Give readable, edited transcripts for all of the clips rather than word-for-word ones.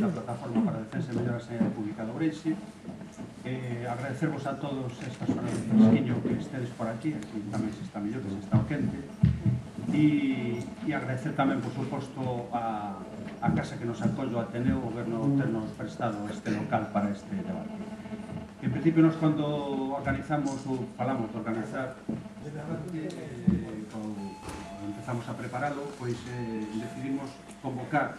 da Plataforma para a Defensa e Mellora da Sanidade Pública de Ourense. Agradecervos a todos estas horas de fresquiño que estedes por aquí tamén se está mellor, que se está o quente, e agradecer tamén, por suposto, a casa que nos acollo, a Ateneo, o goberno ternos prestado este local para este debate. En principio, nos cando organizamos ou falamos de organizar este debate, empezamos a preparalo, pois decidimos convocar,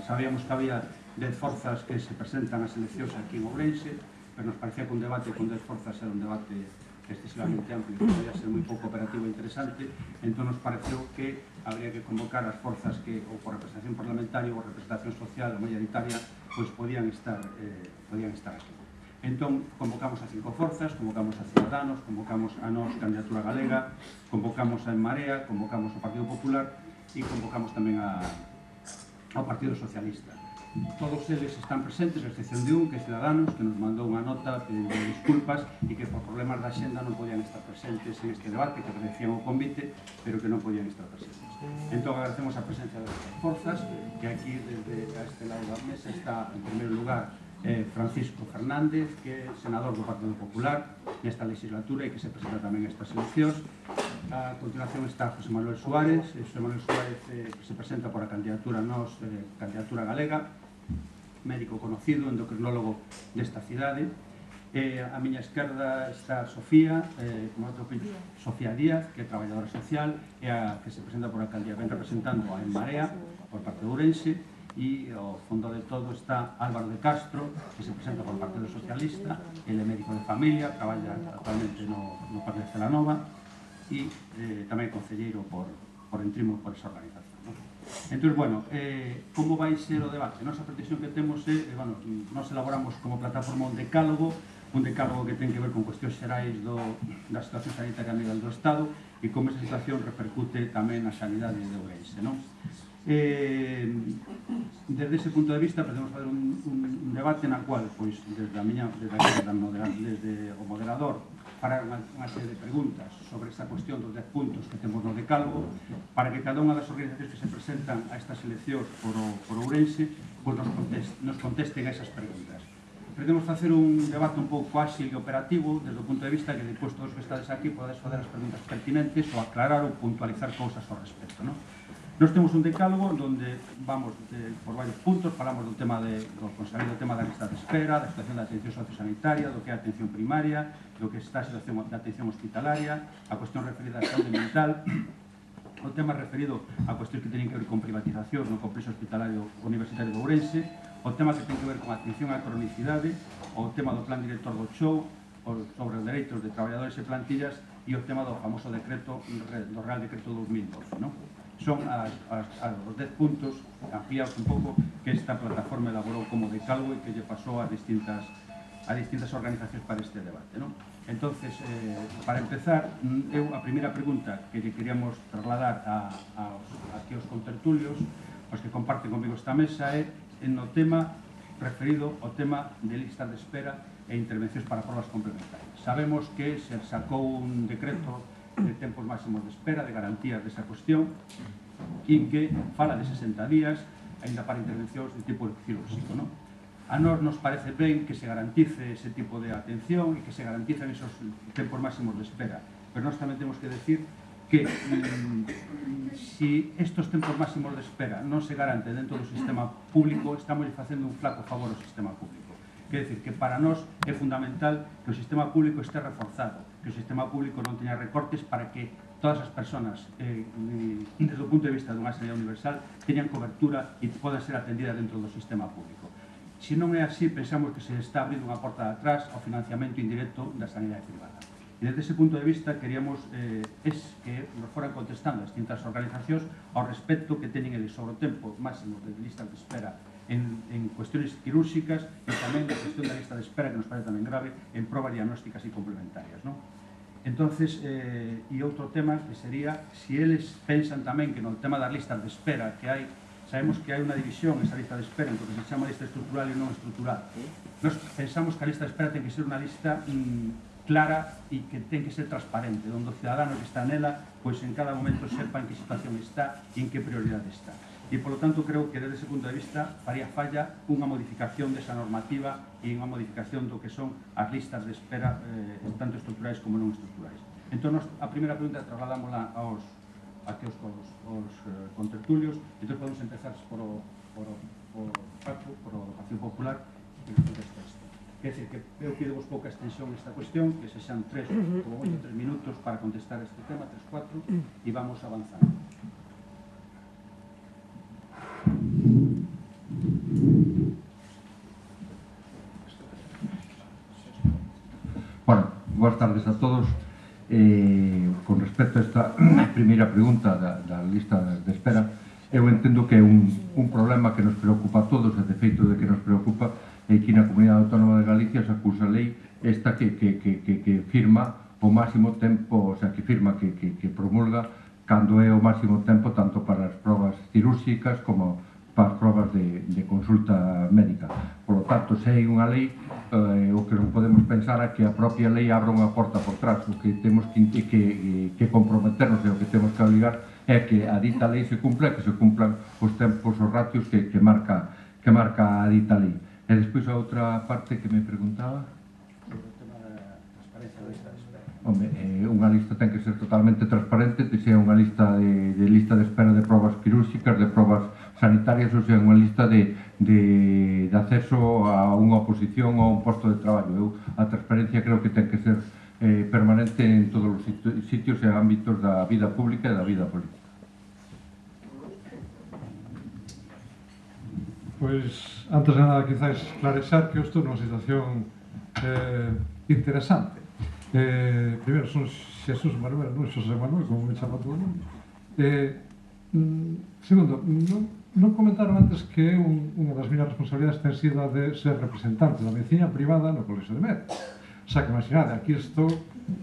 sabíamos que había 10 forzas que se presentan ás eleccións aquí en Ourense, pero nos parecía que un debate con 10 forzas era un debate excesivamente amplio, que podía ser moi pouco operativo e interesante. Entón nos pareceu que habría que convocar as forzas que, ou por representación parlamentaria ou representación social ou mayoritaria, pois podían estar aquí. Entón convocamos a 5 forzas, convocamos a Ciudadanos, convocamos a Nós Candidatura Galega, convocamos a En Marea, convocamos ao Partido Popular e convocamos tamén ao Partido Socialista. Todos eles están presentes, a excepción de un, que é Ciudadanos, que nos mandou unha nota pedindo disculpas e que por problemas da xenda non podían estar presentes en este debate, que agradecían o convite, pero que non podían estar presentes. Entón agradecemos a presencia destas forzas, que aquí, desde este lado da mesa, está, en primeiro lugar, Francisco Fernández, que é senador do Partido Popular nesta legislatura e que se presenta tamén a estas eleccións. A continuación está José Manuel Suárez, que se presenta por a candidatura Nós, Candidatura Galega, médico conocido, endocrinólogo desta cidade. A miña esquerda está Sofía, Sofía Díaz, que é traballadora social, e a que se presenta por a alcaldía, ven representando a En Marea, por parte de Ourense, e ao fondo de todo está Álvaro de Castro, que se presenta por Partido Socialista, ele é médico de familia, traballa actualmente no Parque de Celanova e tamén concelleiro por Entrimo, por esa organización. Entón, como vai ser o debate? Nosa pretensión que temos é, nos elaboramos como plataforma un decálogo que ten que ver con cuestións xerais da situación sanitaria a nivel do Estado e como esa situación repercute tamén na sanidade de Ourense. Desde ese punto de vista, podemos fazer un debate na cual, desde o moderador, para unha serie de preguntas sobre esta cuestión dos 10 puntos que temos no decálogo, para que cada unha das organizacións que se presentan a estas eleccións por Ourense nos contesten a esas preguntas. Pretendemos facer un debate un pouco áxil e operativo desde o punto de vista que depois todos que estades aquí podes fazer as preguntas pertinentes ou aclarar ou puntualizar cousas ao respecto. Nos temos un decálogo onde vamos por varios puntos, falamos do tema da lista de espera, da situación da atención sociosanitaria, do que é a atención primaria, do que está a situación da atención hospitalaria, a cuestión referida á saúde mental, o tema referido a cuestións que teñen que ver con privatización no complexo hospitalario universitario de Ourense, o tema que ten que ver con a atención á cronicidade, o tema do plan director do show, sobre os dereitos de traballadores e plantillas e o tema do famoso decreto, do Real Decreto 2012. Son os 10 puntos ampliados un pouco que esta plataforma elaborou como decálogo e que lle pasou a distintas organizacións para este debate. Entonces, para empezar, a primeira pregunta que lle queríamos trasladar aquí aos contertulios, os que comparten comigo esta mesa, é no tema referido ao tema de listas de espera e intervencións para probas complementarias. Sabemos que se sacou un decreto de tempos máximos de espera, de garantías desa cuestión, e que fala de 60 días, ainda para intervencións de tipo quirúrxico. A nós nos parece ben que se garantice ese tipo de atención e que se garanticen esos tempos máximos de espera, pero nós tamén temos que decir que si estos tempos máximos de espera non se garanten dentro do sistema público, estamos facendo un flaco favor ao sistema público. Quer dizer que para nós é fundamental que o sistema público este reforzado, que o sistema público non teña recortes para que todas as persoas, desde o punto de vista dunha sanidade universal, teñan cobertura e podan ser atendidas dentro do sistema público. Se non é así, pensamos que se está abrindo unha porta de atrás ao financiamento indirecto da sanidade privada. E desde ese punto de vista queríamos que nos foran contestando as distintas organizacións ao respecto que teñen eles sobre o tempo máximo de listas de espera en cuestiones quirúrxicas e tamén a cuestión da lista de espera, que nos parece tamén grave, en probas diagnósticas e complementarias. Entonces, e outro tema que sería si eles pensan tamén que no tema das listas de espera que hai, sabemos que hai unha división esa lista de espera entre o que se chama lista estrutural e non estrutural. Nos pensamos que a lista de espera ten que ser unha lista clara e que ten que ser transparente, onde o cidadano que está nela, pois en cada momento sepa en que situación está e en que prioridade está. E, polo tanto, creo que desde ese punto de vista faría falla unha modificación desa normativa e unha modificación do que son as listas de espera tanto estructurais como non estructurais. Entón, a primeira pregunta trasladámola aquí aos contertulios. Entón, podemos empezar por o Paco, por a Educación Popular, que nos contesta isto. Quer dizer, que eu pido-vos pouca extensión esta cuestión, que se xan 3 minutos para contestar este tema, 3-4, e vamos avanzando. Bueno, boas tardes a todos. Con respecto a esta primeira pregunta da lista de espera, eu entendo que é un problema que nos preocupa a todos, e de feito de que nos preocupa é que na Comunidade Autónoma de Galicia se acusa a lei esta que firma o máximo tempo, o sea, que firma, que promulga cando é o máximo tempo tanto para as probas cirúrxicas como para as probas de consulta médica. Por lo tanto, se hai unha lei, o que non podemos pensar é que a propia lei abra unha porta por trás. O que temos que comprometernos e o que temos que obligar é que a dita lei se cumpla, que se cumplan os tempos, os ratios que marca a dita lei. E despois a outra parte que me preguntaba... O tema da transparencia da lista de espera. Home, unha lista ten que ser totalmente transparente, que sea unha lista de lista de espera de probas quirúrxicas, de probas sanitarias, ou sea, unha lista de acceso a unha oposición ou a un posto de traballo. A transparencia creo que ten que ser permanente en todos os sitios e ámbitos da vida pública e da vida política. Pois, antes de nada, quizás esclarecer que eu estou nunha situación interesante. Primeiro, son Xesús Manuel, non Xosé Manuel, como me chama todo o mundo. Segundo, non comentaron antes que unha das miñas responsabilidades ten sido a de ser representante da medicina privada no Colexio de Médicos. O sea, que imaginade, aquí estou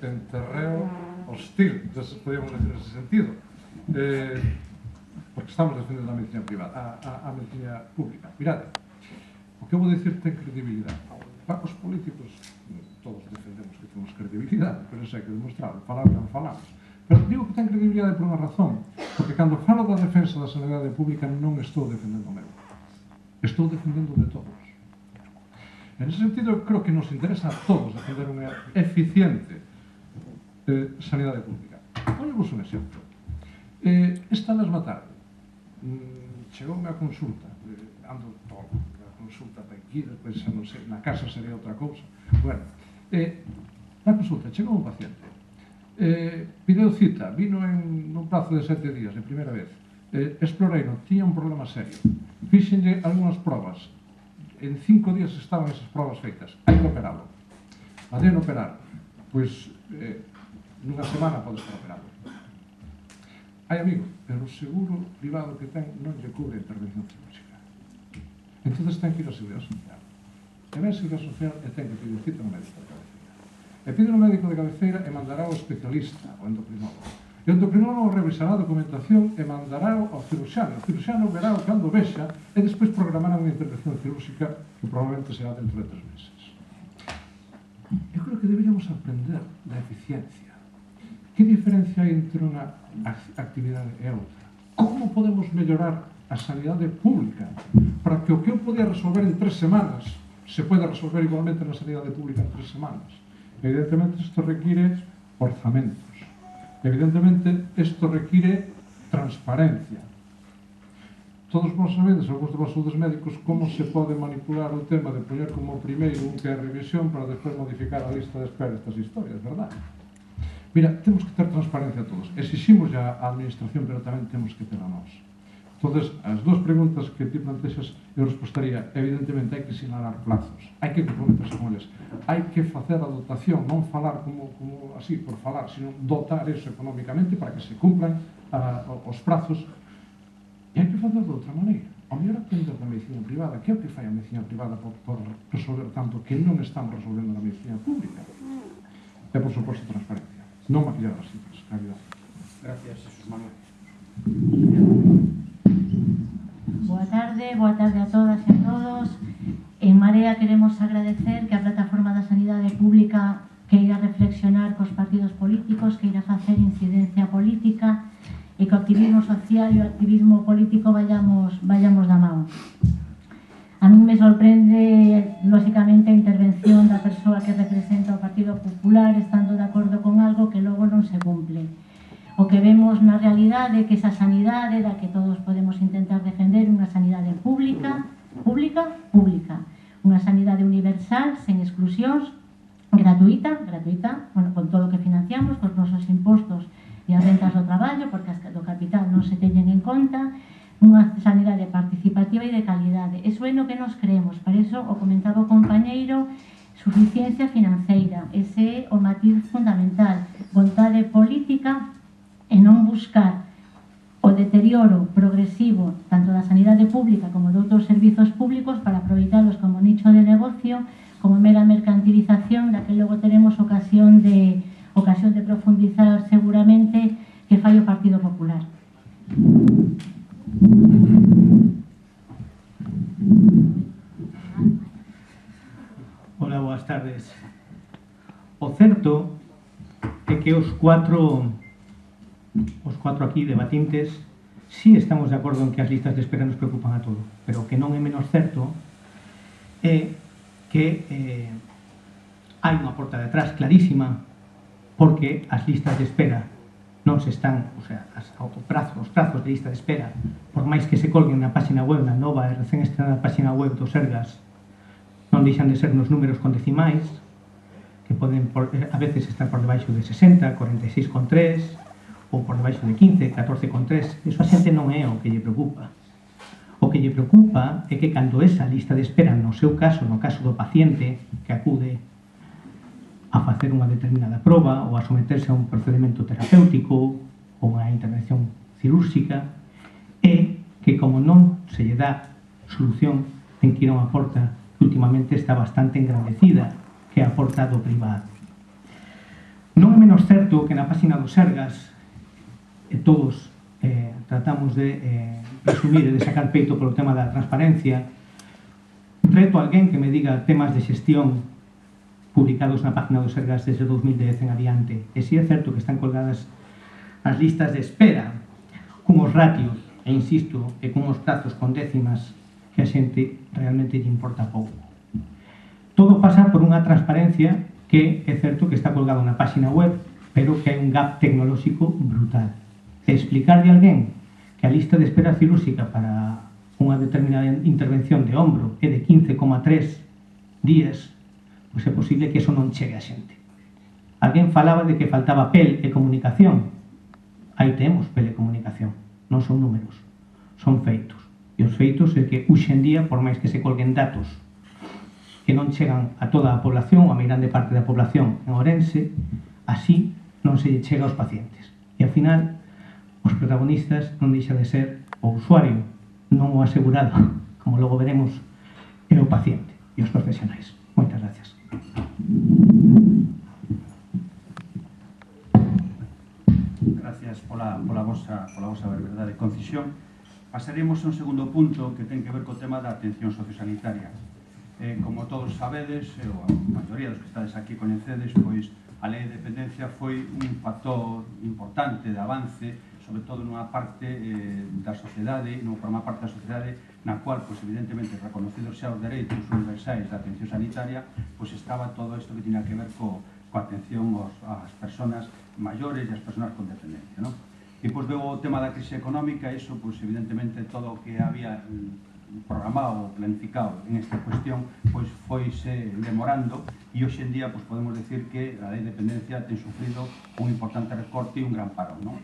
en terreo hostil, podíamos decir nese sentido, porque estamos defendendo a medicina privada, a medicina pública. Mirade, o que eu vou dicir ten credibilidade. Para os políticos, todos defendemos que temos credibilidade, pero eso hai que demostrarlo, falar que non falamos. Pero digo que ten credibilidade por unha razón, porque cando falo da defensa da sanidade pública non estou defendendo o meu, estou defendendo de todos. En ese sentido, creo que nos interesa a todos defender unha eficiente sanidade pública. Ponemos un exemplo. Esta mesma tarde chegoume a consulta, ando todo, a consulta para aquí, despois non sei, na casa sería outra cousa. Bueno, na consulta chegou un paciente, pideu cita, vino nun prazo de 7 días, de primeira vez, exploreino, tiña un problema serio, fíxenlle algunhas probas, en 5 días estaban esas probas feitas, hai que operalo. Adén operar, pois nunha semana pode estar operado. Hai amigo, pero o seguro privado que ten non lle cubre a intervención quirúrxica. Entón ten que ir á Seguridade Social. E ven a Seguridade Social e ten que pedir cita no médico de cabeceira. E pide no médico de cabeceira e mandará ao especialista, ao endocrinólogo. E o endocrinólogo revisará a documentación e mandará ao ciruxano. O ciruxano verá o cando vexa e despois programará unha intervención quirúrxica que probablemente será dentro de 3 meses. Eu creo que deberíamos aprender da eficiencia. Que diferencia hai entre unha actividade e outra? Como podemos mellorar a sanidade pública para que o que eu podía resolver en 3 semanas se pueda resolver igualmente na sanidade pública en 3 semanas? Evidentemente, isto require orzamentos. Evidentemente, isto require transparencia. Todos vos sabedes, algúns de vos sodes médicos, como se pode manipular o tema de poñer como primeiro un que é a revisión para despois modificar a lista de espera estas historias, verdad? Mira, temos que ter transparencia a todos. Exiximos ya a administración, pero tamén temos que ter a nós. Entón, as dúas preguntas que ti plantexas, eu respostaría, evidentemente, hai que sinalar plazos, hai que comprometerse con eles, hai que facer a dotación, non falar como así, por falar, sino dotar eso económicamente para que se cumplan os prazos, e hai que facer de outra maneira. O mellor aprender da medicina privada, que é o que fai a medicina privada por resolver tanto que non estamos resolvendo na medicina pública. E, por suposto, transparencia. Non maquillar as cifras, claridade. Gracias, Jesús Manuel. Boa tarde a todas e a todos. En Marea queremos agradecer que a Plataforma da Sanidade Pública queira reflexionar cos partidos políticos, queira facer incidencia política e que o activismo social social e o activismo político vayamos da mão. A mí me sorprende, lóxicamente, a intervención da persoa que representa o Partido Popular estando de acordo con algo que logo non se cumple. O que vemos na realidade é que esa sanidade da que todos podemos intentar defender, unha sanidade pública, unha sanidade universal, sen exclusións, gratuita, bueno, con todo o que financiamos, cos nosos impostos e as rentas do traballo, porque as do capital non se teñen en conta, unha sanidade participativa e de calidade. Eso é no que nos creemos. Para iso, o comentaba o compañeiro, suficiencia financeira. Ese é o matiz fundamental. Vontade política e non buscar o deterioro progresivo tanto da sanidade pública como de outros servizos públicos para aproveitalos como nicho de negocio, como mera mercantilización da que logo teremos ocasión de profundizar seguramente que fai o Partido Popular. Hola, boas tardes. O certo é que os cuatro aquí debatintes sí estamos de acordo en que as listas de espera nos preocupan a todo, pero o que non é menos certo é que hai unha porta de atrás clarísima, porque as listas de espera non se están, o sea, os prazos de lista de espera, por máis que se colguen na página web, na nova e recén estrenada página web do Sergas, non deixan de ser nos números con decimais, que poden a veces estar por debaixo de 60, 46,3, ou por debaixo de 15, 14,3. Eso a xente non é o que lle preocupa. O que lle preocupa é que cando esa lista de espera, no seu caso, no caso do paciente que acude a facer unha determinada proba ou a someterse a un procedimento terapéutico ou unha intervención cirúrxica, é que como non se lle dá solución, ten que ir a unha porta que últimamente está bastante engrandecida, que é a porta do privado. Non é menos certo que na página do Sergas todos tratamos de presumir e de sacar peito polo tema da transparencia. Reto a alguén que me diga temas de xestión publicados na página do Sergas desde 2010 en adiante. E si é certo que están colgadas as listas de espera cunhos ratios, e insisto, e cunhos prazos con décimas que a xente realmente lle importa pouco. Todo pasa por unha transparencia que é certo que está colgado na página web, pero que hai un gap tecnolóxico brutal. E explicarle a alguén que a lista de espera cirúrxica para unha determinada intervención de ombro é de 15,3 días, pois é posible que eso non chegue a xente. Alguén falaba de que faltaba pel e comunicación. Aí temos pel e comunicación. Non son números, son feitos. E os feitos é que, hoxe en día, por máis que se colguen datos que non chegan a toda a población, ou a meirande parte da población en Ourense, así non se chega aos pacientes. E, ao final, os protagonistas non deixa de ser o usuario, non o asegurado, como logo veremos, é o paciente e os profesionais. Moitas gracias. Gracias pola vosa verdade e concisión. Pasaremos a un segundo punto que ten que ver co tema da atención sociosanitaria. Como todos sabedes, ou a maioría dos que estades aquí coñecedes, pois a lei de dependencia foi un factor importante de avance, sobre todo nunha parte da sociedade, por unha parte da sociedade na cual, pois, evidentemente, reconocidos xa os dereitos universais da atención sanitaria, pois estaba todo isto que tiña que ver coa atención ás persoas maiores e ás persoas con dependencia, non? E, pois, veo o tema da crise económica, iso, pois, evidentemente, todo o que había programado ou planificado en esta cuestión, pois, foise demorando e, hoxe en día, pois, podemos decir que a lei de dependencia ten sufrido un importante recorte e un gran parón, non?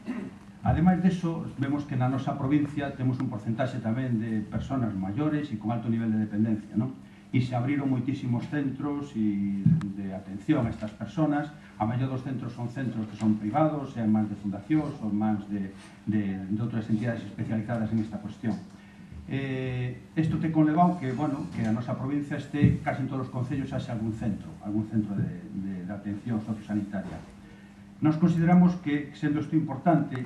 Ademais deso, vemos que na nosa provincia temos un porcentaxe tamén de persoas maiores e con alto nivel de dependencia, non? E se abriron moitísimos centros de atención a estas persoas. A maior dos centros son centros que son privados, sean máis de fundacións ou máis de outras entidades especializadas en esta cuestión. Isto te conlevou que a nosa provincia este casi en todos os concellos haxe algún centro de atención sociosanitaria. Nos consideramos que, sendo isto importante,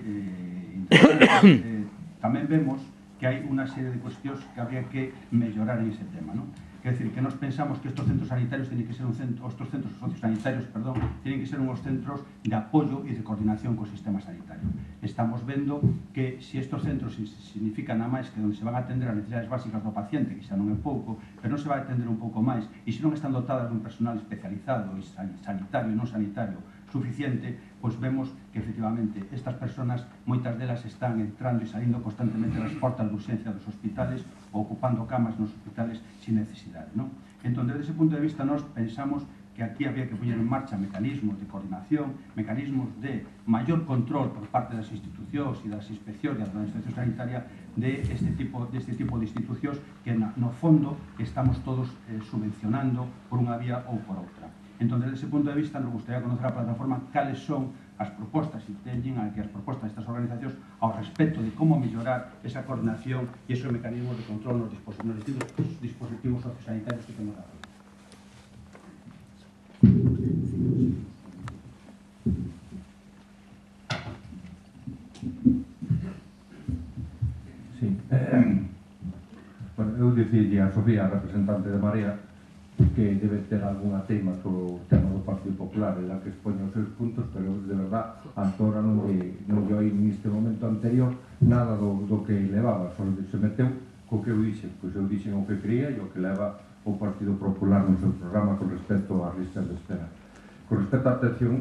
tamén vemos que hai unha serie de cuestións que habría que mellorar en ese tema, non? Quer decir, que nos pensamos que estos centros sanitarios tienen que ser estos centros sociosanitarios, perdón, tienen que ser unos centros de apoyo y de coordinación co sistema sanitario. Estamos vendo que se estos centros significan nada máis que onde se van a atender as necesidades básicas do paciente, que xa non é pouco, pero non se vai a atender un pouco máis, e se non están dotadas dun personal especializado e sanitario e non sanitario suficiente, pois vemos que efectivamente estas personas, moitas delas están entrando e salindo constantemente das portas de urxencia dos hospitales ou ocupando camas nos hospitales sin necesidade, non? Entón, desde ese punto de vista, nós pensamos que aquí había que poñer en marcha mecanismos de coordinación, mecanismos de maior control por parte das institucións e das inspeccións e da administración sanitaria de este tipo de institucións que, no fondo, estamos todos subvencionando por unha vía ou por outra. Entón, desde ese punto de vista, nos gustaría conocer a plataforma cales son as propostas que teñen, as propostas destas organizacións ao respecto de como mellorar esa coordinación e esos mecanismos de control nos distintos dispositivos sociosanitarios que temos agora. Sí. Bueno, eu dicirlle a Sofía, a representante de Marea, que debe ter algunha teima sobre o tema do Partido Popular e la que expoña os seus puntos, pero de verdad hasta ahora non lle oí neste momento anterior nada do que levaba, só se meteu co que eu dixen, pois eu dixen o que quería e o que leva o Partido Popular no seu programa con respecto ás listas de espera. Con respecto á atención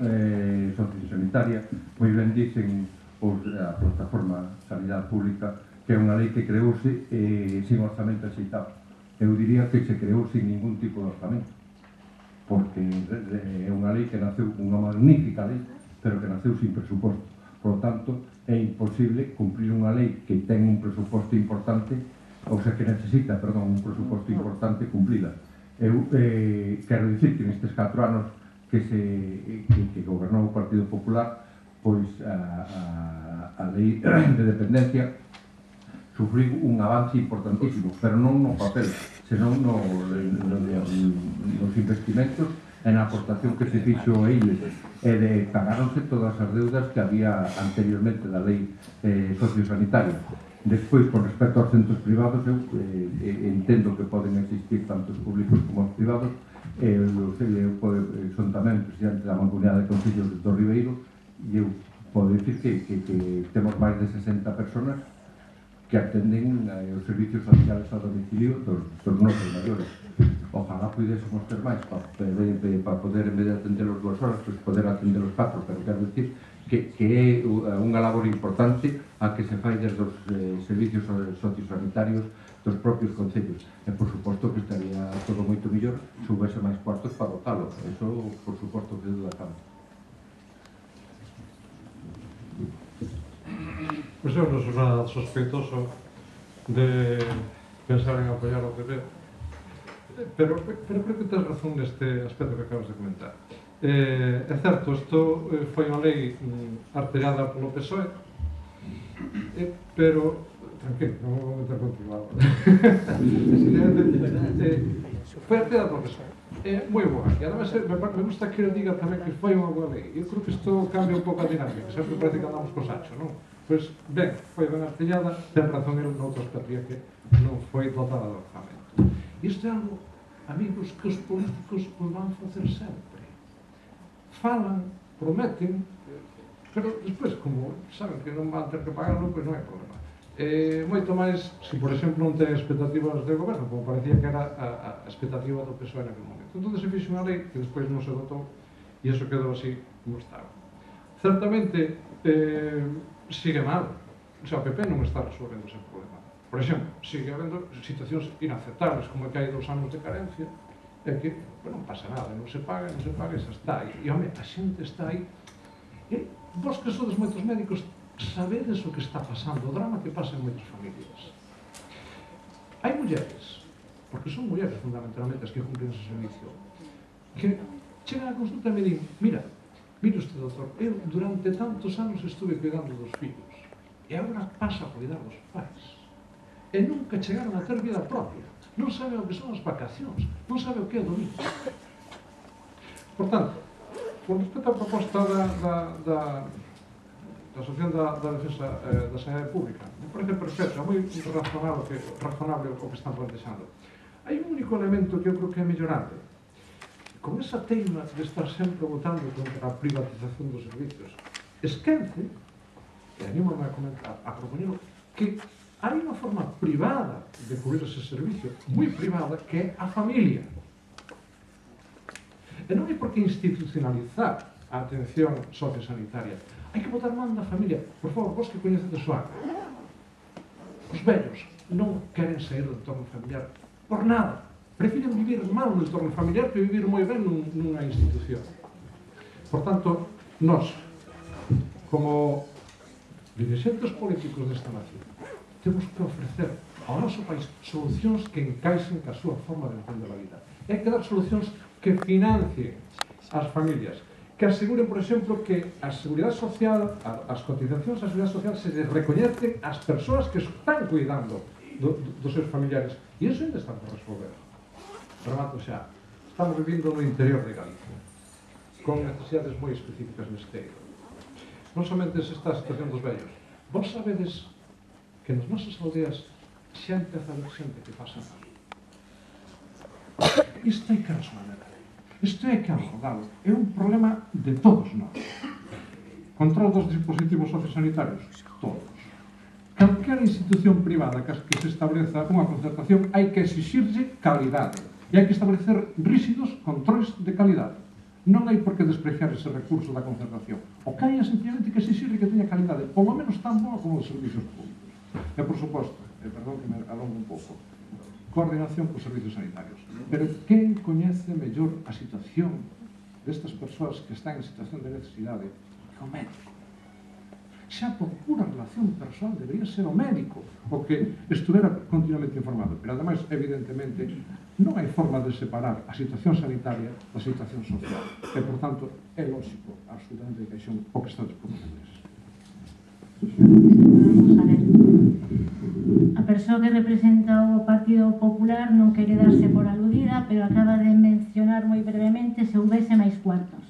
sociosanitaria, moi ben dicen a plataforma Sanidade Pública que é unha lei que creouse sin orzamento axeitado. Eu diría que se creou sin ningún tipo de orzamento, porque é unha lei que naceu, unha magnífica lei, pero que naceu sin presuposto. Por lo tanto, é imposible cumprir unha lei que ten un presuposto importante, ou sea, que necesita, perdón, un presuposto importante cumplida. Eu quero dicir que nestes 4 anos que gobernou o Partido Popular, pois a lei de dependencia sufriu un avance importantísimo, pero non no papel, senón nos investimentos e na aportación que se fixo a eles, e de pagaronse todas as deudas que había anteriormente da lei sociosanitaria. Despois, con respecto aos centros privados, eu entendo que poden existir tanto os públicos como os privados. Son tamén presidente da Mancomunidade de Concellos do Ribeiro e eu podo dicir que temos máis de 60 personas que atenden os servicios sociales ao domicilio dos nosos maiores. Ojalá pudésemos ter máis para poder, en vez de atendelos 2 horas, poder atendelos 4, pero quero dicir que é unha labor importante a que se fai desde os servicios sociosanitarios dos propios concellos. E, por suposto, que estaría todo moito mellor se houvese máis cuartos para dotalo. Eso, por suposto, que duda cabe. Pois eu non sou nada sospeitoso de pensar en apoiar o PP, pero creo que tens razón neste aspecto que acabas de comentar. É certo, isto foi unha lei artellada polo PSOE, pero tranquilo, non vou meter contigo agora. Foi artellada polo PSOE. É moi boa, e además me gusta que eu diga tamén que foi unha boa lei. Eu creo que isto cambia un pouco a dinámica, sempre parece que andamos co sacho, non? Pois, ben, foi ben artellada, ten razón el noutro aspecto, que non foi dotada de orzamento. Isto é algo, amigos, que os políticos o van facer sempre. Falan, prometen, pero despois, como saben que non van ter que pagarlo, pois non hai problema. Moito máis, se por exemplo non ten expectativas de goberno, como parecía que era a expectativa do PSOE naquele momento. Entón se fixe unha lei que despois non se dotou e iso quedou así como estaba. Certamente, sigue mal. O sea, o PP non está resolvendo ese problema. Por exemplo, sigue habendo situacións inaceptables, como que hai 2 anos de carencia, e que non pasa nada, non se paga, xa está aí. E, home, a xente está aí. E vos que sodes moitos médicos, sabedes o que está pasando, o drama que pasa en moitas familias. Hai mulleres, porque son mulleres fundamentalmente as que cumplen ese servicio, que chegan a consulta e me din, mire usted, doutor, eu durante tantos anos estuve cuidando dos fillos e agora pasa a cuidar dos pais e nunca chegaron a ter vida propia, non sabe o que son as vacacións, non sabe o que é o domingo. Por tanto, con respecto á proposta da da Asociación da Defensa da Sanidade Pública, me parece perfecto, é moi razonable o que están plantexando. Hai un único elemento que eu creo que é mellorable. Con esa teima de estar sempre votando contra a privatización dos servicios, esquece, e anímame a propoñer que hai unha forma privada de cubrir ese servicio, moi privada, que é a familia. E non hai por que institucionalizar a atención sociosanitaria. Hai que botar man da familia. Por favor, vos que coñecedes o acto. Os vellos non queren sair do entorno familiar por nada. Prefiren vivir mal no entorno familiar que vivir moi ben nunha institución. Por tanto, nós, como dirigentes políticos desta nación, temos que ofrecer ao noso país solucións que encaixen ca súa forma de entender a vida. E hai que dar solucións que financien as familias, que aseguren, por exemplo, que a seguridade social, as cotizacións da seguridade social se les recoñecen ás persoas que están cuidando dos seus familiares. E iso ainda está por resolver. Remato xa. Estamos vivindo no interior de Galicia, con necesidades moi específicas neste eido. Non somente se está a situación dos vellos. Vos sabedes que nas nosas aldeas xa empeza a haber xente que pasa mal. Isto hai que resolver. Isto hai que abordalo. É un problema de todos nós. Control dos dispositivos sociosanitarios? Todos. Calquera institución privada que se estableza unha concertación hai que exixirlle calidade. E hai que establecer rígidos controles de calidade. Non hai por que despreciar ese recurso da concertación. O que hai é simplemente que exixirle que teña calidade, polo menos tan boa como os servicios públicos. E, por suposto, perdón que me alongo un pouco, coordinación cos servicios sanitarios. Pero quen coñece mellor a situación destas persoas que están en situación de necesidade que o médico? Xa por pura relación persoal debería ser o médico o que estuvera continuamente informado. Pero, ademais, evidentemente, non hai forma de separar a situación sanitaria da situación social. E, por tanto, é lógico, absolutamente de caixón, o que estades proponendo. Vamos a ver. A persoa que representa o Partido Popular non quere darse por aludida, pero acaba de mencionar moi brevemente se houvese máis cuartos.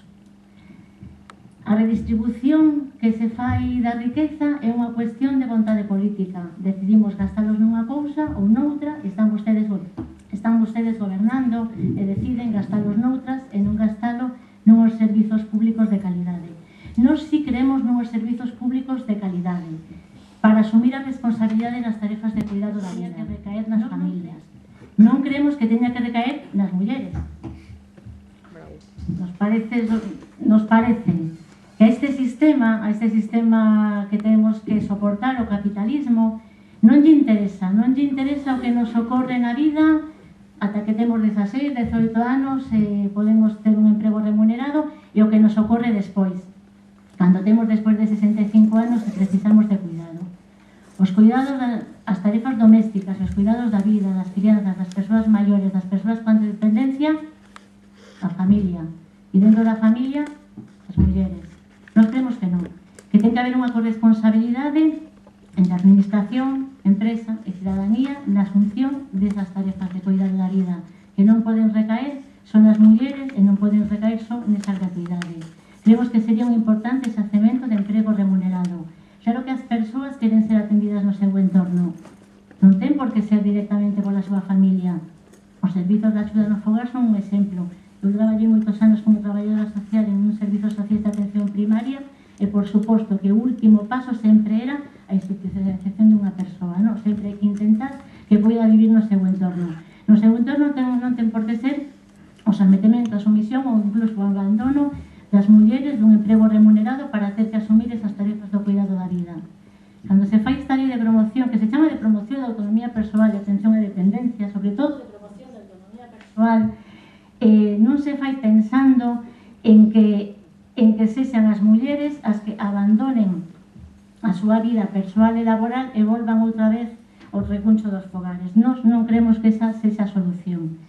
A redistribución que se fai da riqueza é unha cuestión de vontade política. Decidimos gastalos nunha cousa ou noutra, están vostedes gobernando e deciden gastalos noutras e non gastalo nuns servizos públicos de calidade. Nós si queremos nuns servizos públicos de calidade para asumir a responsabilidade das tarefas de cuidado da vida que recaer nas familias. Non queremos que teña que recaer nas mulleres. Nos parece que a este sistema que temos que soportar, o capitalismo, non lle interesa o que nos ocorre na vida ata que temos 16, 18 anos e podemos ter un emprego remunerado e o que nos ocorre despois, cando temos despois de 65 anos e precisamos de cuidado. Os cuidados, as tarefas domésticas, os cuidados da vida, das crianzas, das persoas maiores, das persoas con dependencia, a familia. E dentro da familia, as mulleres. Nós creemos que non, que ten que haber unha corresponsabilidade entre a administración, empresa e cidadanía na asunción desas tarefas de cuidado da vida, que non poden recaer son as mulleres e non poden recaer só nesa gratuidade. Creemos que sería un importante xacemento de emprego remunerado. Claro que as persoas queren ser atendidas no seu entorno. Non ten por que ser directamente pola súa familia. Os servizos de axuda no fogar son un exemplo. Eu traballei moitos anos como traballadora social en un servizo social de atención primaria e, por suposto, que o último paso sempre era a institucionalización dunha persoa, non? Sempre hai que intentar que poida vivir no seu entorno. No seu entorno non ten por que ser o sometemento, a sumisión ou incluso o abandono das mulleres dun emprego remunerado para ter que asumir esas tarefas do cuidado da vida. Cando se fai esta lei de promoción, que se chama de promoción da autonomía persoal e atención e dependencia, sobre todo de promoción da autonomía persoal, non se fai pensando en que sexan as mulleres as que abandonen a súa vida persoal e laboral e volvan outra vez ao recuncho dos fogares. Nós non creemos que esa sexa a solución.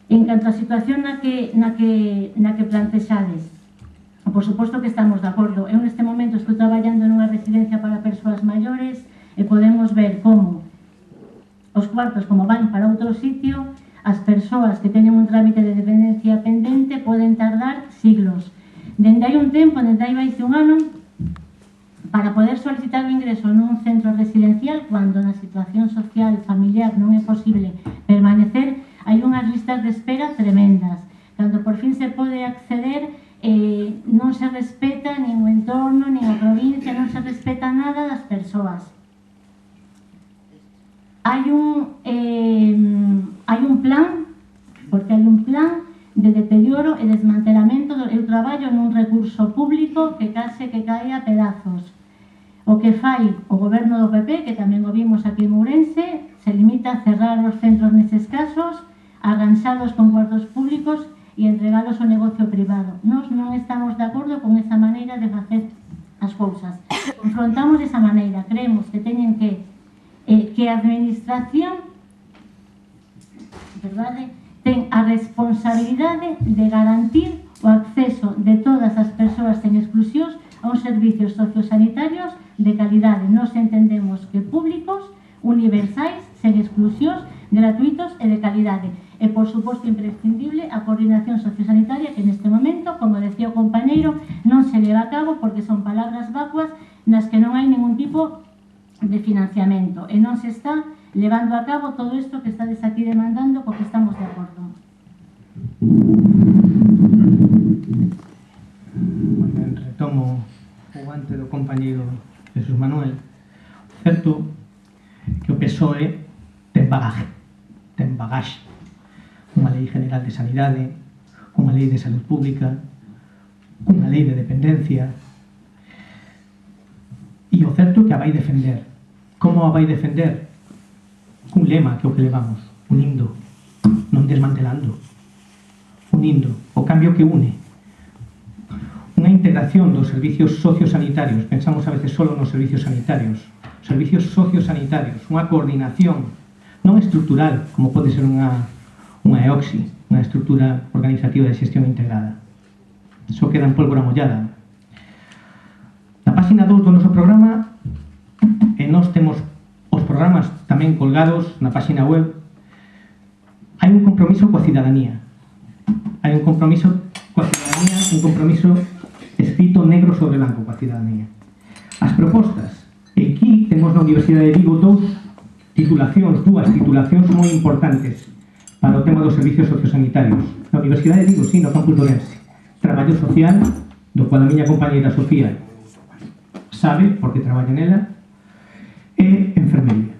En canto á situación na que plantexades, por suposto que estamos de acordo. Eu neste momento estou traballando nunha residencia para persoas maiores e podemos ver como os cuartos, como van para outro sitio, as persoas que teñen un trámite de dependencia pendente poden tardar siglos. Dende hai un tempo, dende hai máis de un ano, para poder solicitar o ingreso nun centro residencial, cando na situación social familiar non é posible permanecer, hai unhas listas de espera tremendas. Cando por fin se pode acceder, non se respeta nin o entorno, nin a provincia, non se respeta nada das persoas. Hai un plan, porque hai un plan de deterioro e desmantelamento. Eu traballo nun recurso público que case que cae a pedazos. O que fai o goberno do PP, que tamén o vimos aquí en Ourense, se limita a cerrar os centros neses casos, arranxados con cuartos públicos e entregalos ao negocio privado. Nós non estamos de acordo con esa maneira de facer as cousas. Confrontamos esa maneira, creemos que teñen que a administración, verdade, ten a responsabilidade de garantir o acceso de todas as persoas sen exclusións a uns servicios sociosanitarios de calidade. Nos entendemos que públicos, universais, sen exclusións, gratuitos e de calidade. E, por suposto, imprescindible a coordinación sociosanitaria que neste momento, como decía o compañeiro, non se leva a cabo porque son palabras vacuas nas que non hai ningún tipo de financiamento e non se está levando a cabo todo isto que estades aquí demandando, co que estamos de acordo. Retomo o guante do compañeiro Jesús Manuel. Certo que o PSOE ten bagaxe, unha lei general de sanidade, unha lei de salud pública, unha lei de dependencia, e o certo que a vai defender. Como a vai defender? Un lema que é o que levamos, unindo, non desmantelando, unindo, o cambio que une. Unha integración dos servicios sociosanitarios, pensamos a veces solo nos servicios sanitarios, servicios sociosanitarios, unha coordinación non estrutural, como pode ser unha EOXI, unha estrutura organizativa de xestión integrada. Iso queda en pólvora mollada. Na página 2 do noso programa, e nós temos os programas tamén colgados na página web, hai un compromiso coa cidadanía. Hai un compromiso coa cidadanía, un compromiso escrito negro sobre blanco coa cidadanía. As propostas, e aquí temos na Universidade de Vigo dúas titulacións moi importantes para o tema dos servicios sociosanitarios. Na Universidade de Vigo, sí, no campus de Ourense. Traballo social, do cual a miña compañeira Sofía sabe, porque traballa nela, e enfermería.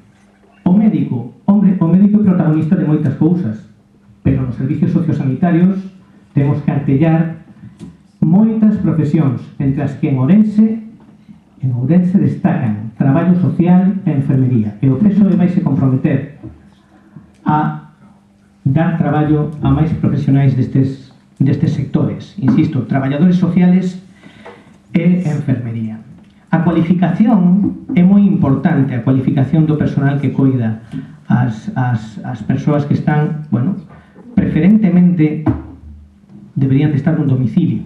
O médico é protagonista de moitas cousas, pero nos servicios sociosanitarios temos que artellar moitas profesións, entre as que en Ourense destacan traballo social e enfermería. E o PSOE vaise comprometer a dar traballo a máis profesionais destes sectores. Insisto, traballadores sociales e enfermería. A cualificación é moi importante, a cualificación do personal que coida as persoas que están, preferentemente deberían de estar nun domicilio,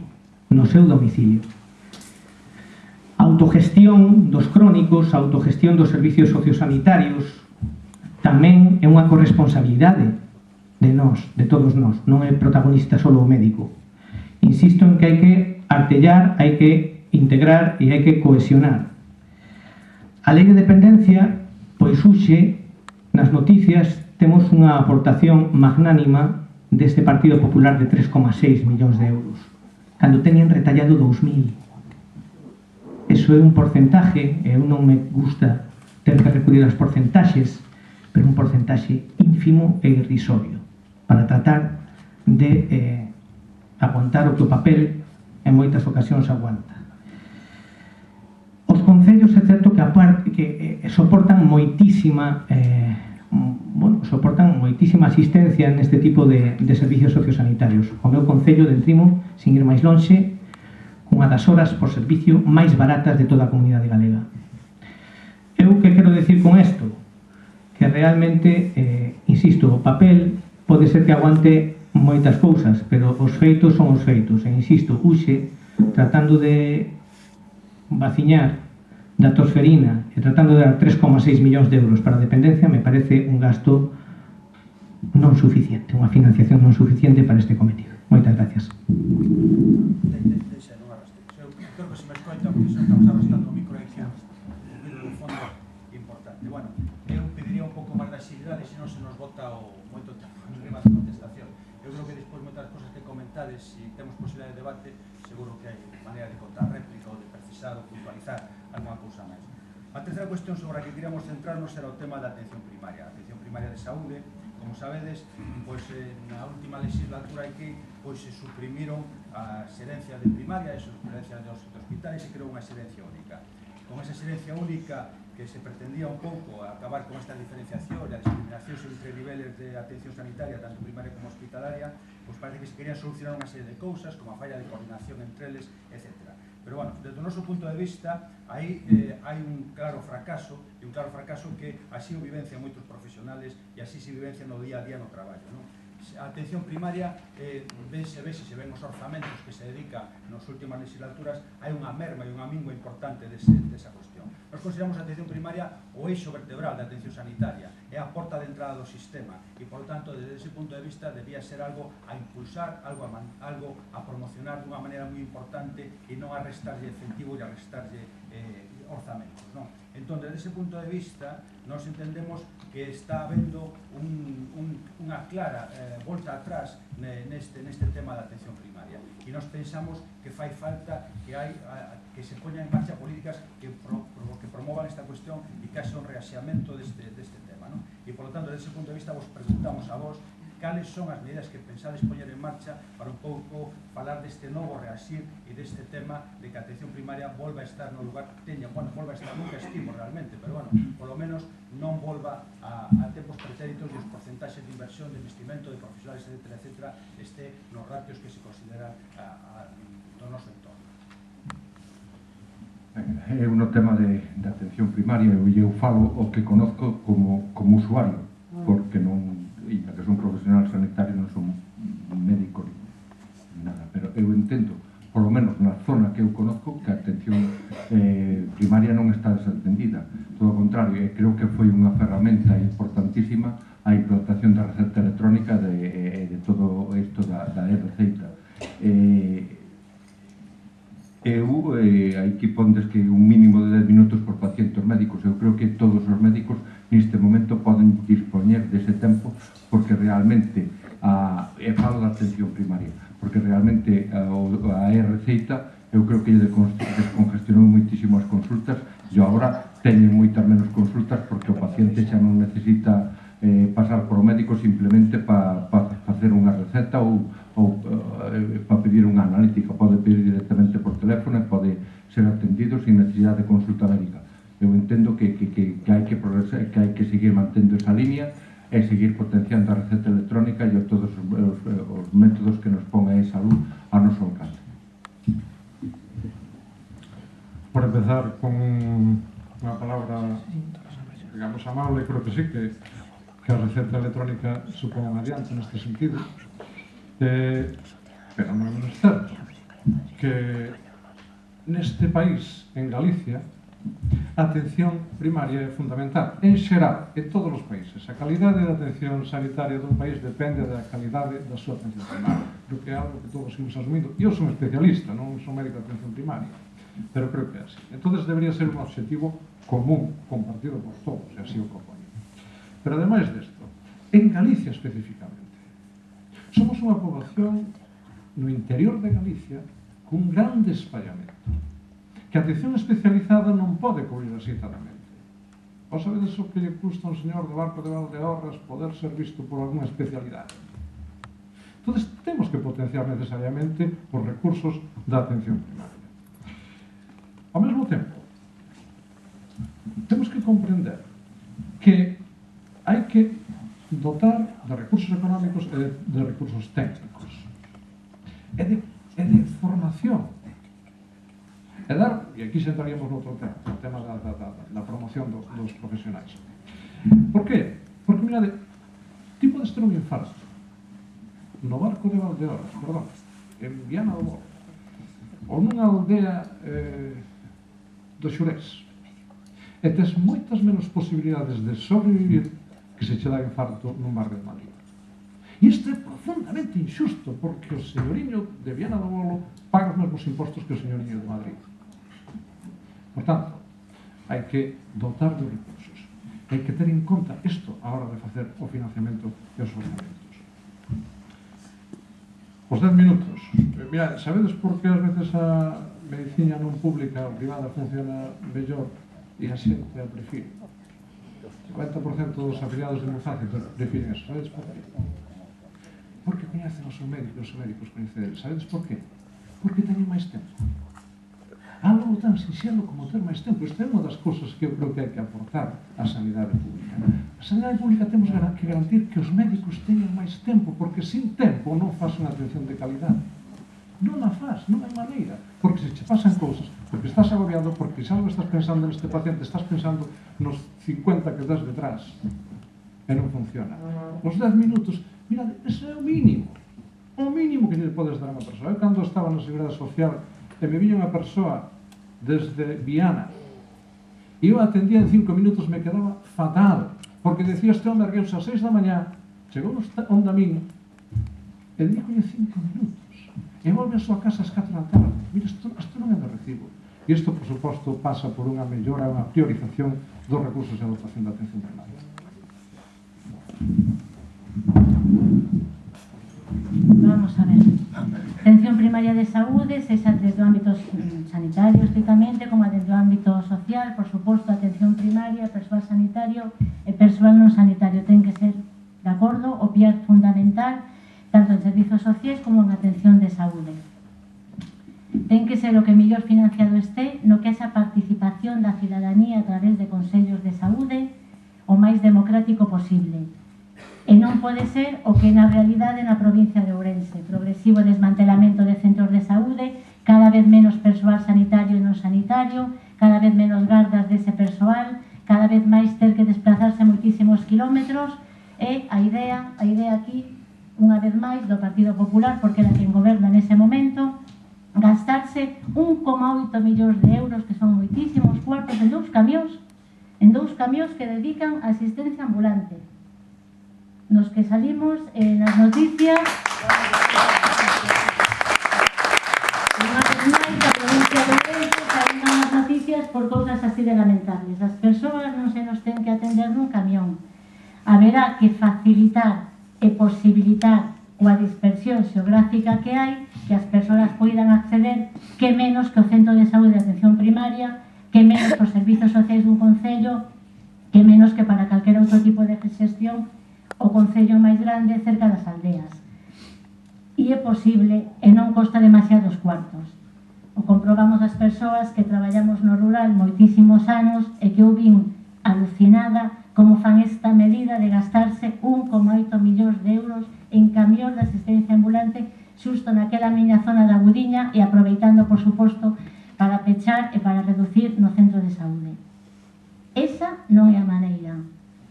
no seu domicilio. Autogestión dos crónicos, autogestión dos servicios sociosanitarios, tamén é unha corresponsabilidade de nós, de todos nós, non é protagonista solo o médico. Insisto en que hai que artellar, hai que integrar e hai que cohesionar. A lei de dependencia, pois hoxe, nas noticias, temos unha aportación magnánima deste Partido Popular de 3,6 millóns de euros, cando teñen retallado 2.000. Eso é un porcentaje, e eu non me gusta ter que recurrir aos porcentaxes, pero un porcentaxe ínfimo e irrisorio, para tratar de aguantar o que o papel en moitas ocasións aguanta. Os concellos é certo que soportan moitísima asistencia neste tipo de servicios sociosanitarios. O meu concello de Entrimo, sin ir máis lonxe, unha das horas por servicio máis baratas de toda a comunidade galega. Eu que quero decir con isto? Que realmente, insisto, o papel pode ser que aguante moitas cousas, pero os feitos son os feitos. E insisto, hoxe, tratando de vaciñar da tosferina e tratando de dar 3,6 millóns de euros para a dependencia, me parece un gasto non suficiente, unha financiación non suficiente para este cometido. Moitas gracias. Creo que se me escoita, porque se estamos arrastrando o micro aí. bota moito tempo en riba da contestación. Eu creo que despois moitas cosas que comentades, se temos posibilidade de debate, seguro que hai maneira de contar réplica ou de precisar ou puntualizar alguma cousa máis. A terceira cuestión sobre a que queríamos centrarnos era o tema da atención primaria. A atención primaria de saúde, como sabedes, pois na última legislatura aquí pois se suprimiron a xerencia de primaria e a xerencia de hospitales e creou unha xerencia única. Con esa xerencia única que se pretendía un pouco acabar con esta diferenciación e a discriminación entre niveles de atención sanitaria, tanto primaria como hospitalaria, pois parece que se querían solucionar unha serie de cousas, como a falla de coordinación entre eles, etc. Pero, bueno, desde o noso punto de vista, aí hai un claro fracaso, e un claro fracaso que así o vivencian moitos profesionales e así se vivencian no día a día no traballo, non? A atención primaria, se ven os orzamentos que se dedica nas últimas legislaturas, hai unha merma e unha mingua importante desa cuestión. Nos consideramos a atención primaria o eixo vertebral da atención sanitaria, é a porta de entrada do sistema e, por tanto, desde ese punto de vista, debía ser algo a impulsar, algo a promocionar dunha maneira moi importante e non a restarlle incentivo e a restarlle orzamentos, non? Entón, desde ese punto de vista, nos entendemos que está habendo unha clara volta atrás neste tema da atención primaria e nos pensamos que fai falta que se poñan en marcha políticas que promovan esta cuestión e que haxa un reaxeamento deste tema, non? E, por lo tanto, desde ese punto de vista, vos preguntamos a vos cales son as medidas que pensades poñer en marcha para un pouco falar deste novo reaxir e deste tema de que a atención primaria volva a estar no lugar que teña, volva a estar, nunca estimo realmente, pero, bueno, polo menos non volva a tempos pretéritos e os porcentaxes de inversión, de investimento, de profesionales, etc., este nos ratios que se consideran do noso entorno. É un tema de atención primaria, eu falo o que conozco como usuario, porque non, e que son profesional sanitario, non son médico ni nada, pero eu entendo, polo menos na zona que eu conozco, que a atención primaria non está desatendida, todo o contrario, e creo que foi unha ferramenta importantísima a implantación da receta electrónica de todo isto da e-receita. Aquí pondes que un mínimo de 10 minutos por pacientes médicos. Eu creo que todos os médicos neste momento poden dispoñer dese tempo, porque realmente falo da atención primaria, porque realmente a e-receita eu creo que descongestionou moitísimo as consultas e agora teñen moitas menos consultas porque o paciente xa non necesita pasar por o médico simplemente para facer unha receta ou para pedir unha analítica, pode pedir directamente por teléfono e pode ser atendido sin necesidade de consulta médica. Eu entendo que hai que progresar, que hai que seguir mantendo esa línea e seguir potenciando a receta electrónica e todos os métodos que nos pon a salud a noso alcance. Por empezar con unha palabra, digamos, amable, creo que sí, que a receta electrónica supón un adiante neste sentido, pero non é menos certo que neste país, en Galicia, a atención primaria é fundamental, en xeral, en todos os países. A calidade da atención sanitaria dun país depende da calidade da súa atención primaria. Creo que é algo que todos imos asumindo. Eu son especialista, non son médico de atención primaria, pero creo que é así. Entón, debería ser un objetivo común, compartido por todos, e así o propoño. Pero, ademais desto, en Galicia especificamente, somos unha poboación no interior de Galicia cun grande espallamento, que a atención especializada non pode cubrir aseitadamente. Vos sabedes o que lle custa a un señor do barco de Valdeorras poder ser visto por algunha especialidade? Entón, temos que potenciar necesariamente os recursos da atención primaria. Ao mesmo tempo, temos que comprender que hai que dotar de recursos económicos e de recursos técnicos e de formación e dar, e aquí sentaríamos noutro tema, o tema da promoción dos profesionais. Por qué? Porque, mirade, ti podes ter un infarto no barco de Valdeorras, perdón, en Viana do Bolo, ou nunha aldea do Xurés, e tes moitas menos posibilidades de sobrevivir que se che dá infarto nun barrio de Madrid. E isto é profundamente injusto, porque o señoriño de Viana do Bolo paga os mesmos impostos que o señoriño de Madrid. Por tanto, hai que dotar de recursos. Hai que ter en conta isto a hora de facer o financiamento e os orzamentos. Os 10 minutos. Mira, sabedes por que ás veces a medicina non pública ou privada funciona mellor e a xente a prefire? 50% dos afiliados de Muface prefiren eso. Sabedes por qué? Porque coñecen o seu médico, os médicos coñecen eles. Sabedes por qué? Porque teñen máis tempo. Algo tan sinxelo como ter máis tempo. Isto é unha das cousas que eu creo que hai que aportar á sanidade pública. A sanidade pública temos que garantir que os médicos teñan máis tempo, porque sin tempo non faz unha atención de calidade. Non a faz, non hai maneira. Porque se che pasan cousas, porque estás agobiado, porque xa non estás pensando neste paciente, estás pensando nos 50 que das detrás. E non funciona. Os 10 minutos, mira, ese é o mínimo. O mínimo que lle podes dar a unha persoa. Eu cando estaba na Seguridade Social e me viña unha persoa desde Viana e eu atendía en 5 minutos, me quedaba fatal, porque decía este hombre ergueuse a 6 da mañá, chegou onde a min e dícolle 5 minutos e volve a súa casa ás 4 da tarde. Mira, isto non é de recibo. E isto, por suposto, pasa por unha mellora, unha priorización dos recursos de dotación da atención primaria. Vamos a ver. Atención primaria de saúde, sexa desde o ámbito sanitario estrictamente, como desde o ámbito social, por suposto, atención primaria, persoal sanitario e persoal non sanitario. Ten que ser, de acordo, o piar fundamental, tanto en servizos sociais como en atención de saúde. Ten que ser o que mellor financiado este no que esa participación da cidadanía a través de consellos de saúde o máis democrático posible. E non pode ser o que na realidade na provincia de Ourense, progresivo desmantelamento de centros de saúde, cada vez menos persoal sanitario e non sanitario, cada vez menos gardas dese persoal, cada vez máis ter que desplazarse moitísimos kilómetros, e a idea aquí, unha vez máis, do Partido Popular, porque era quen goberna nese momento, gastarse 1,8 millóns de euros, que son moitísimos cuartos, en dous camións que dedican a asistencia ambulante. Nos que salimos nas noticias unha vez máis a provincia de Ourense saíron nas noticias por cousas así de lamentables. As persoas non se nos ten que atender nun camión. Haberá que facilitar e posibilitar coa dispersión xeográfica que hai, que as persoas poidan acceder, que menos que o centro de saúde de atención primaria, que menos que os servizos sociais dun concello, que menos que para calquera outro tipo de xestión o concello máis grande cerca das aldeas. E é posible e non costa demasiados cuartos. O comprobamos as persoas que traballamos no rural moitísimos anos e que eu vin alucinada como fan esta medida de gastarse 1,8 millóns de euros en camións de asistencia ambulante xusto naquela miña zona da Budiña e aproveitando, por suposto, para pechar e para reducir no centro de saúde. Esa non é a maneira.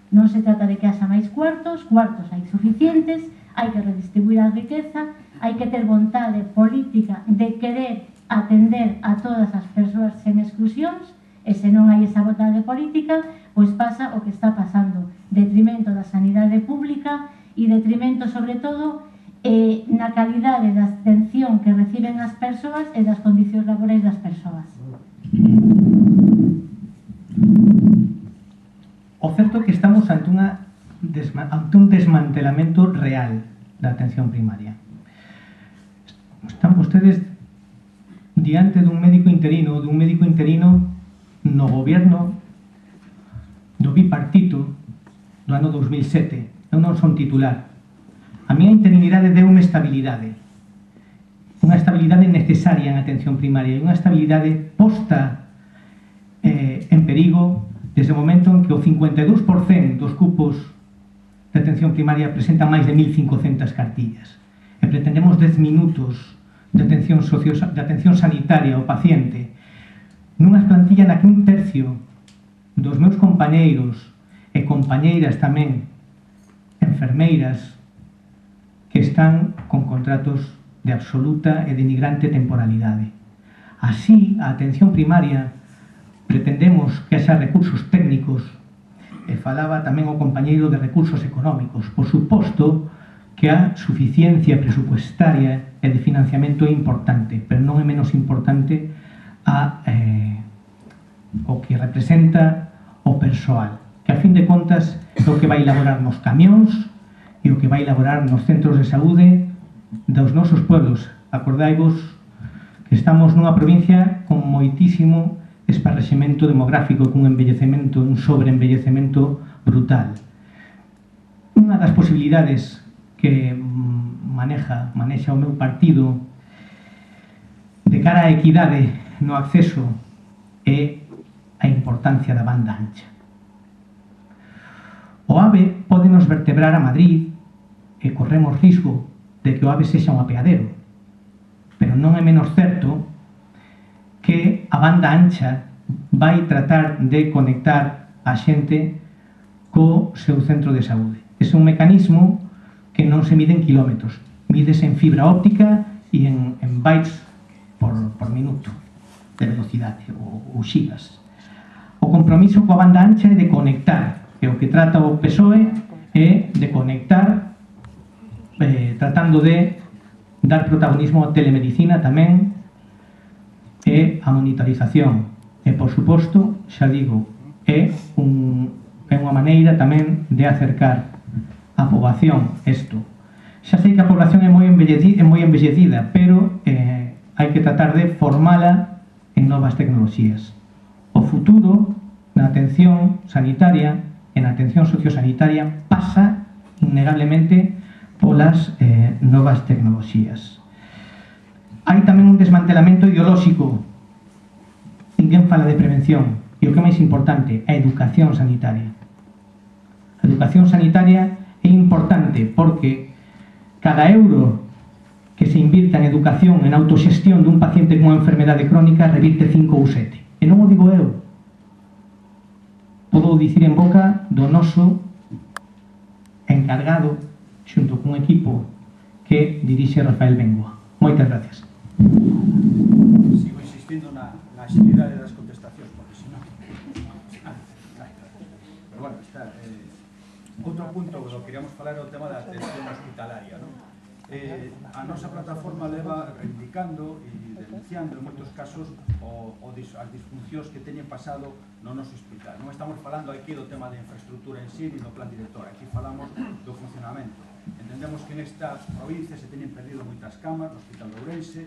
Non se trata de que haxa máis cuartos hai suficientes, hai que redistribuir a riqueza, hai que ter vontade política de querer atender a todas as persoas sen exclusións, e se non hai esa vontade política, pois pasa o que está pasando, detrimento da sanidade pública e detrimento, sobre todo, na calidade da atención que reciben as persoas e das condicións laborais das persoas. O certo é que estamos ante un desmantelamento real da atención primaria. Están vostedes diante dun médico interino no goberno do bipartito do ano 2007. Eu non son titular. A miña interinidade deu-me estabilidade. Unha estabilidade necesaria en atención primaria e unha estabilidade posta en perigo desde o momento en que o 52% dos cupos de atención primaria presentan máis de 1.500 cartillas e pretendemos 10 minutos de atención sanitaria ao paciente nunha plantilla na que un tercio dos meus compañeiros e compañeiras tamén enfermeiras que están con contratos de absoluta e denigrante temporalidade. Así, a atención primaria pretendemos que haxa recursos técnicos e falaba tamén o compañeiro de recursos económicos. Por suposto que a suficiencia presupuestaria e de financiamento é importante, pero non é menos importante o que representa o persoal, que a fin de contas é o que vai elaborar nos camións e o que vai elaborar nos centros de saúde dos nosos pueblos. Acordaivos que estamos nunha provincia con moitísimo esparrexemento demográfico, cun envellecemento, un sobreenvellecemento brutal. Unha das posibilidades que manexa o meu partido de cara á equidade no acceso é a importancia da banda ancha. O AVE pode nos vertebrar a Madrid e corremos risco de que o AVE sexa un apeadero, pero non é menos certo que a banda ancha vai tratar de conectar a xente co seu centro de saúde. É un mecanismo que non se mide en kilómetros, mídese en fibra óptica e en bytes por minuto de velocidade ou xigas. O compromiso coa banda ancha é de conectar, e o que trata o PSOE é de conectar tratando de dar protagonismo á telemedicina tamén e a monitorización. E, por suposto, xa digo, é unha maneira tamén de acercar a poboación isto. Xa sei que a población é moi envellecida, pero hai que tratar de formala en novas tecnoloxías. O futuro na atención sanitaria e na atención sociosanitaria pasa innegablemente polas novas tecnoloxías. Hai tamén un desmantelamento ideolóxico. Ninguén fala de prevención. E o que é máis importante, a educación sanitaria. A educación sanitaria é importante porque cada euro que se invirta en educación, en autoxestión dun paciente con unha enfermedade crónica revirte 5 ou 7. E non o digo eu. Podo dicir en boca do noso encargado xunto cun equipo que dirixe Rafael Bengoa. Moitas gracias. Sigo insistindo na agilidade das contestacións, porque senón... Pero bueno, está... Outro punto que queríamos falar é o tema da atención hospitalaria, non? A nosa plataforma leva reivindicando e denunciando en moitos casos as disfuncións que teñen pasado no noso hospital. Non estamos falando aquí do tema de infraestructura en sí, ni do plan director, aquí falamos do funcionamento. Entendemos que nesta provincia se teñen perdido moitas camas, no Hospital de Ourense,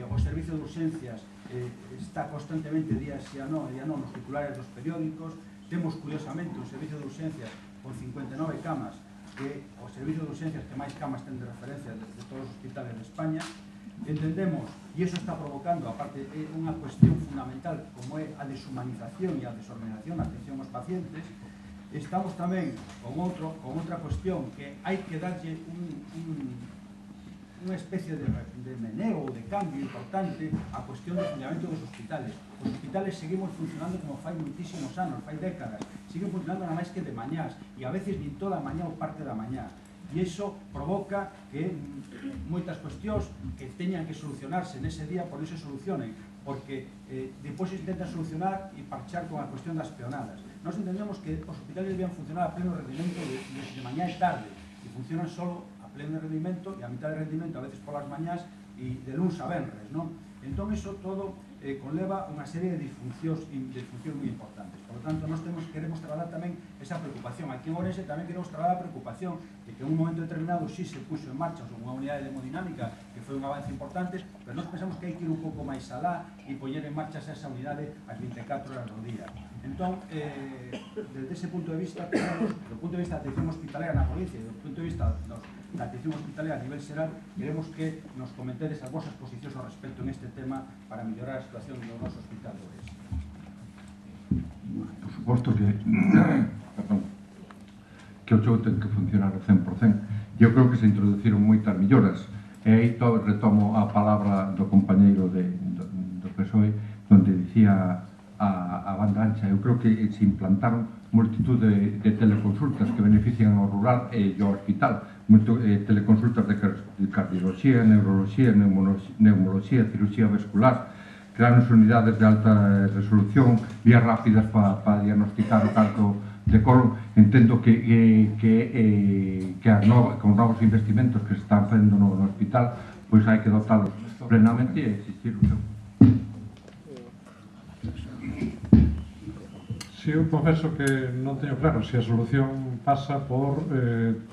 o servicio de urxencias está constantemente día sí a non nos titulares dos periódicos. Temos, curiosamente, un servicio de urxencias con 59 camas, que o servicio de urxencias que máis camas ten de referencia de todos os hospitales de España. Entendemos, e iso está provocando, aparte, unha cuestión fundamental como é a deshumanización e a desorganización na atención aos pacientes. Estamos tamén con outra cuestión que hai que darlle unha especie de meneo ou de cambio importante á cuestión do funcionamento dos hospitales. Os hospitales seguimos funcionando como fai moitísimos anos, fai décadas, siguen funcionando nada máis que de mañás, e a veces nin toda a mañá ou parte da mañá. E iso provoca que moitas cuestións que teñan que solucionarse nese día, por iso solucionen, porque depois se intenta solucionar e parchar con a cuestión das peonadas. Nós entendemos que os hospitales debían funcionar a pleno rendimento de mañá e tarde, e funcionan solo a pleno rendimento e a mitad de rendimento a veces polas mañás e de luns a venres, non? Entón, iso todo conleva unha serie de disfuncións moi importantes. Por lo tanto, nós queremos traballar tamén esa preocupación. Aquí en Ourense tamén queremos traballar a preocupación de que en un momento determinado sí se puxo en marcha unha unidade de hemodinámica que foi un avance importante, pero nós pensamos que hai que ir un pouco máis alá e poñer en marcha esa unidade as 24 horas do día. Entón, desde ese punto de vista, do punto de vista da atención hospitalaria na provincia e do punto de vista da atención hospitalaria a nivel xeral, queremos que nos comentedes as vosas posicións ao respecto en este tema para mellorar a situación do noso hospital de Ourense. Por suposto que o show ten que funcionar ao 100%. Eu creo que se introduciron moitas melloras. E aí retomo a palabra do compañeiro do PSOE, onde dicía a banda ancha. Eu creo que se implantaron multitud de teleconsultas que benefician ao rural e ao hospital. Teleconsultas de cardiología, neuroloxía, neumoloxía, cirurxía vascular. Crearon unidades de alta resolución, vías rápidas para diagnosticar o cancro de colon. Entendo que con novos investimentos que se están facendo no hospital, pois hai que dotalos plenamente e existir o seu. Si eu confeso que non teño claro se a solución pasa por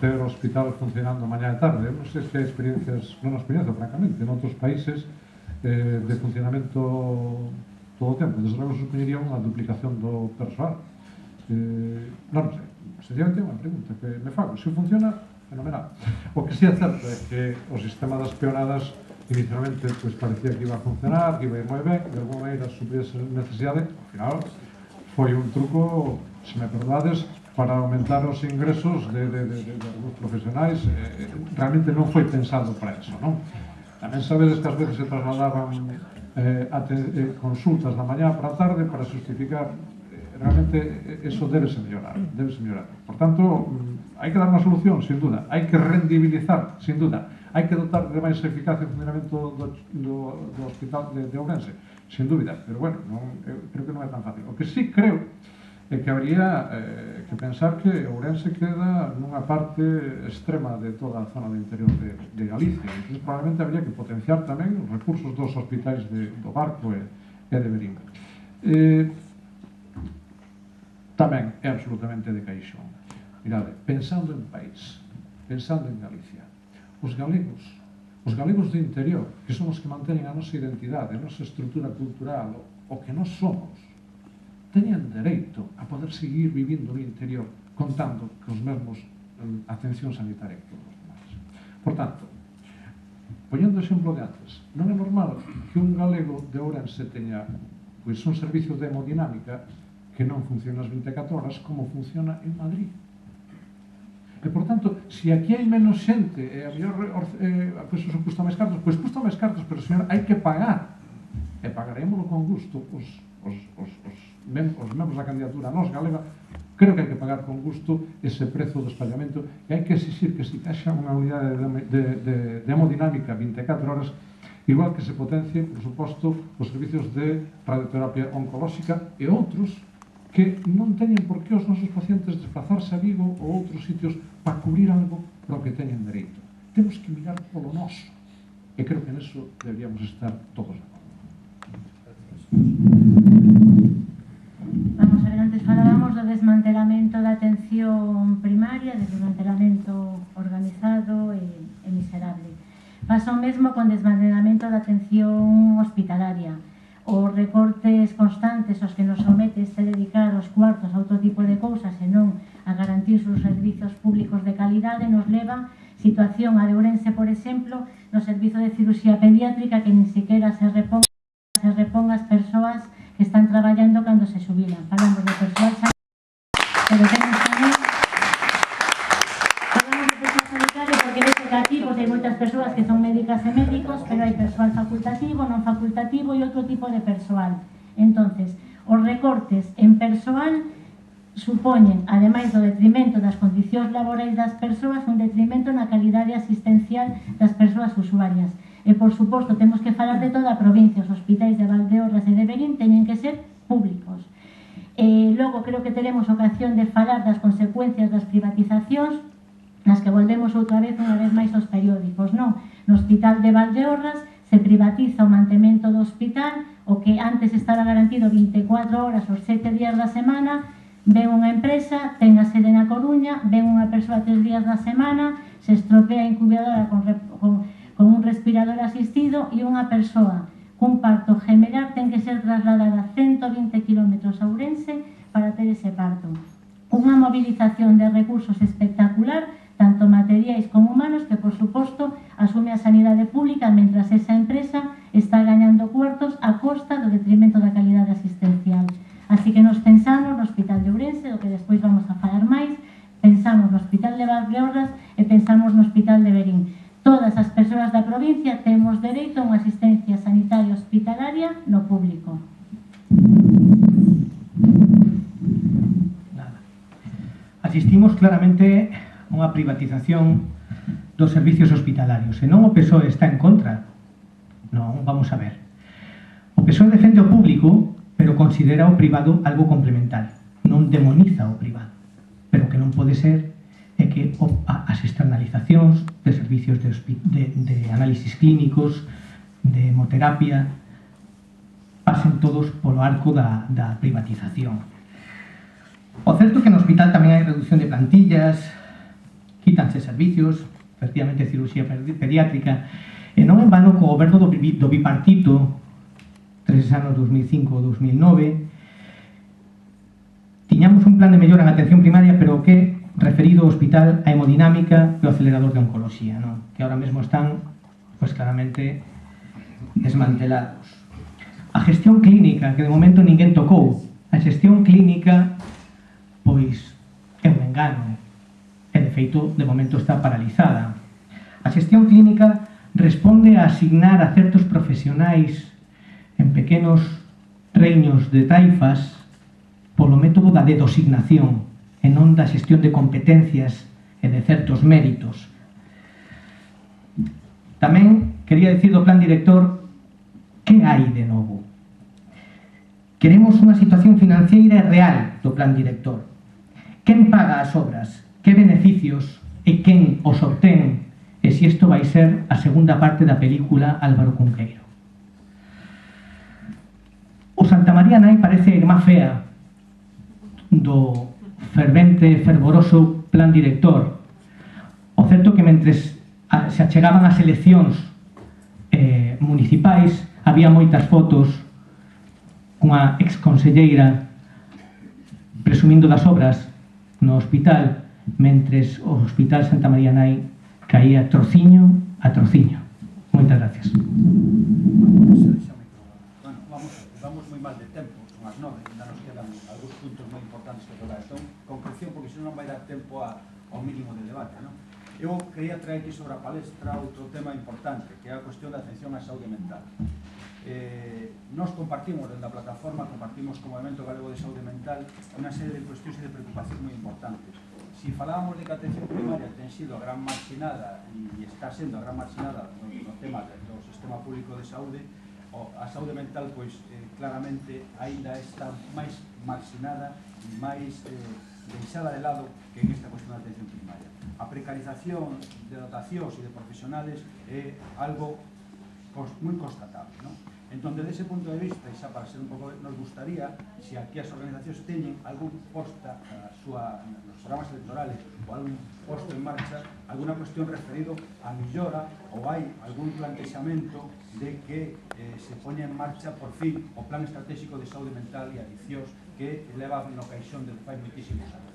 ter o hospital funcionando mañá e tarde. Eu non sei se hai experiencias, non a experiencia, francamente, en outros países de funcionamento todo o tempo. Desde logo supoñería unha duplicación do persoal. Non sei, sencillamente unha pregunta que me fago. Se funciona, fenomenal. O que sí é certo é que o sistema das peonadas inicialmente pues, parecía que iba a funcionar, que iba a ir moi ben, de alguma maneira suplir esa necesidade, ao final foi un truco, se me perdades, para aumentar os ingresos de algúns profesionais. Realmente non foi pensado para eso, non? Tamén sabedes que ás veces se trasladaban consultas da mañá para a tarde para justificar. Realmente eso debese mellorar, Por tanto, hai que dar unha solución, sin duda. Hai que rendibilizar, sin duda. Hai que dotar de máis eficacia o funcionamento do hospital de Ourense, sin dúbida. Pero, bueno, creo que non é tan fácil. O que sí creo é que habría que pensar que Ourense queda nunha parte extrema de toda a zona do interior de Galicia. Entón, probablemente habría que potenciar tamén os recursos dos hospitais do Barco e de Verín. Tamén é absolutamente de caixón. Mirade, pensando en país, pensando en Galicia, os galegos do interior, que son os que manteñen a nosa identidade, a nosa estrutura cultural, o que nós somos, teñen dereito a poder seguir vivindo no interior contando que os mesmos atención sanitaria que todos os demais. Por tanto, poñendo o exemplo de antes, non é normal que un galego de Ourense teña pois, un servicio de hemodinámica que non funciona as 24 horas como funciona en Madrid. E, por tanto, se aquí hai menos xente e a mellor pois eso custa máis cartos, pois custa máis cartos, pero, señor, hai que pagar. E pagarémoslo con gusto os membros da candidatura a nós, galega, creo que hai que pagar con gusto ese prezo do espallamento e hai que exixir que se haxa unha unidade de hemodinámica 24 horas, igual que se potencie, por suposto, os servicios de radioterapia oncolóxica e outros que non teñen por que os nosos pacientes desplazarse a Vigo ou outros sitios para cubrir algo para o que teñen dereito. Temos que mirar polo noso. E creo que neso deberíamos estar todos de acordo. Vamos a ver, antes falábamos do desmantelamento da atención primaria, do desmantelamento organizado e miserable. Pasa o mesmo con desmantelamento da atención hospitalaria. Os recortes constantes aos que nos somete este dedicar os cuartos a outro tipo de cousas e non a garantir os servicios públicos de calidade nos leva situación a de Ourense, por exemplo, no servizo de cirurxía pediátrica que nin sequera se reponga as persoas que están traballando cando se xubilan. Falamos de persoal sanitario, pero temos tamén falamos de persoal sanitario porque vese que aquí hai moitas persoas que son médicas e médicos, pero hai persoal facultativo, non facultativo e outro tipo de persoal. Entonces, os recortes en persoal supoñen, ademais do detrimento das condicións laborais das persoas, un detrimento na calidade asistencial das persoas usuarias. E, por suposto, temos que falar de toda a provincia. Os hospitais de Valdeorras e de Verín teñen que ser públicos. Logo, creo que teremos ocasión de falar das consecuencias das privatizacións, nas que volvemos outra vez, unha vez máis aos periódicos, non? No Hospital de Valdeorras se privatiza o mantemento do hospital, o que antes estaba garantido 24 horas os 7 días da semana, ven unha empresa, ten a sede na Coruña, ven unha persoa 3 días da semana, se estropea a incubadora con un respirador asistido e unha persoa cun parto gemelar ten que ser trasladada 120 km a Ourense para ter ese parto. Unha movilización de recursos espectacular, tanto materiais como humanos, que, por suposto, asume a sanidade pública mentras esa empresa está gañando cuartos a costa do detrimento da calidade asistencial. Así que nos pensamos no Hospital de Ourense, do que despois vamos a falar máis, pensamos no Hospital de Valdeorras e pensamos no Hospital de Verín. Todas as persoas da provincia temos dereito a unha asistencia sanitaria hospitalaria no público. Asistimos claramente a unha privatización dos servicios hospitalarios. E non o PSOE está en contra. Non, vamos a ver. O PSOE defende o público, pero considera o privado algo complementario. Non demoniza o privado. Pero que non pode ser é que as externalizacións de servicios de análisis clínicos, de hemoterapia, pasen todos polo arco da privatización. O certo é que no hospital tamén hai reducción de plantillas, quítanse servicios, efectivamente cirurxía pediátrica, e non en vano co goberno do bipartito, 3 anos 2005 ou 2009, tiñamos un plan de mellora en atención primaria, pero que referido ao hospital, a hemodinámica e o acelerador de oncoloxía, non? Que ahora mesmo están, pois claramente, desmantelados. A gestión clínica, que de momento ninguén tocou, a xestión clínica, pois, é un engano, e de feito, de momento está paralizada. A xestión clínica responde a asignar a certos profesionais en pequenos reiños de taifas polo método da dedosignación e non da xestión de competencias e de certos méritos. Tamén quería dicir do plan director que hai de novo. Queremos unha situación financiera real do plan director. Quen paga as obras? Que beneficios? E quen os obtén? E se isto vai ser a segunda parte da película Álvaro Cunqueiro. O Santa María Nai parece a irmá fea do fervente, fervoroso plan director. O certo que mentres se achegaban as eleccións municipais había moitas fotos cunha exconselleira presumindo das obras no hospital, mentres o hospital Santa María Nai caía trociño a trociño. Moitas gracias. Vamos moi mal de tempo, son as 9, ainda nos quedan algúns puntos moi importantes que tocar. Entón, concreción, porque senón non vai dar tempo ao mínimo de debate, non? Eu quería traer aquí sobre a palestra outro tema importante, que é a cuestión da atención á saúde mental. Nós compartimos, dentro da plataforma, compartimos como Movemento Galego de Saúde Mental unha serie de cuestións e de preocupacións moi importantes. Si falábamos de que a atención primaria ten sido a gran marxinada e está sendo a gran marxinada no tema do sistema público de saúde, a saúde mental, pois, claramente, aínda está máis marxinada e máis deixada de lado que en esta cuestión da atención primaria. A precarización de dotacións e de profesionales é algo moi constatable, non? Entón, desde ese punto de vista, e xa para ser un pouco, nos gustaría, se aquí as organizacións teñen algún posta nos programas electorales ou algún posto en marcha, alguna cuestión referido a millora ou hai algún plantexamento de que se poña en marcha, por fin, o Plan Estratégico de Saúde Mental e Adiccións que leva no caixón del fai moitísimos anos.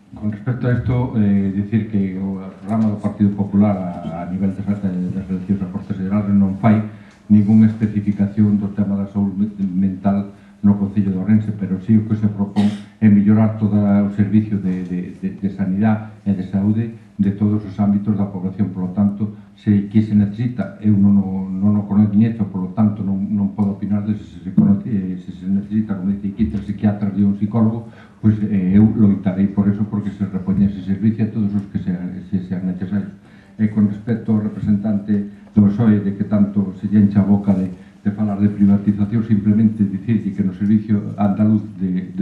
Con respecto a esto, decir que o programa do Partido Popular a nivel das eleccións a Cortes Xerais non fai ninguna especificación do tema da saúde mental no Concello de Ourense, pero sí o que se propón é mellorar todo o servicio de sanidade e de saúde de todos os ámbitos da población. Por lo tanto, se que se necesita, eu non o coñezo, por lo tanto non podo opinar de se se necesita, como dice aquí, 3 psiquiatras e un psicólogo, pois eu loitarei por eso, porque se repoña ese servicio a todos os que sean necesarios. E con respecto ao representante do PSOE, de que tanto se lle encha a boca de falar de privatización, simplemente dicir que no servicio andaluz de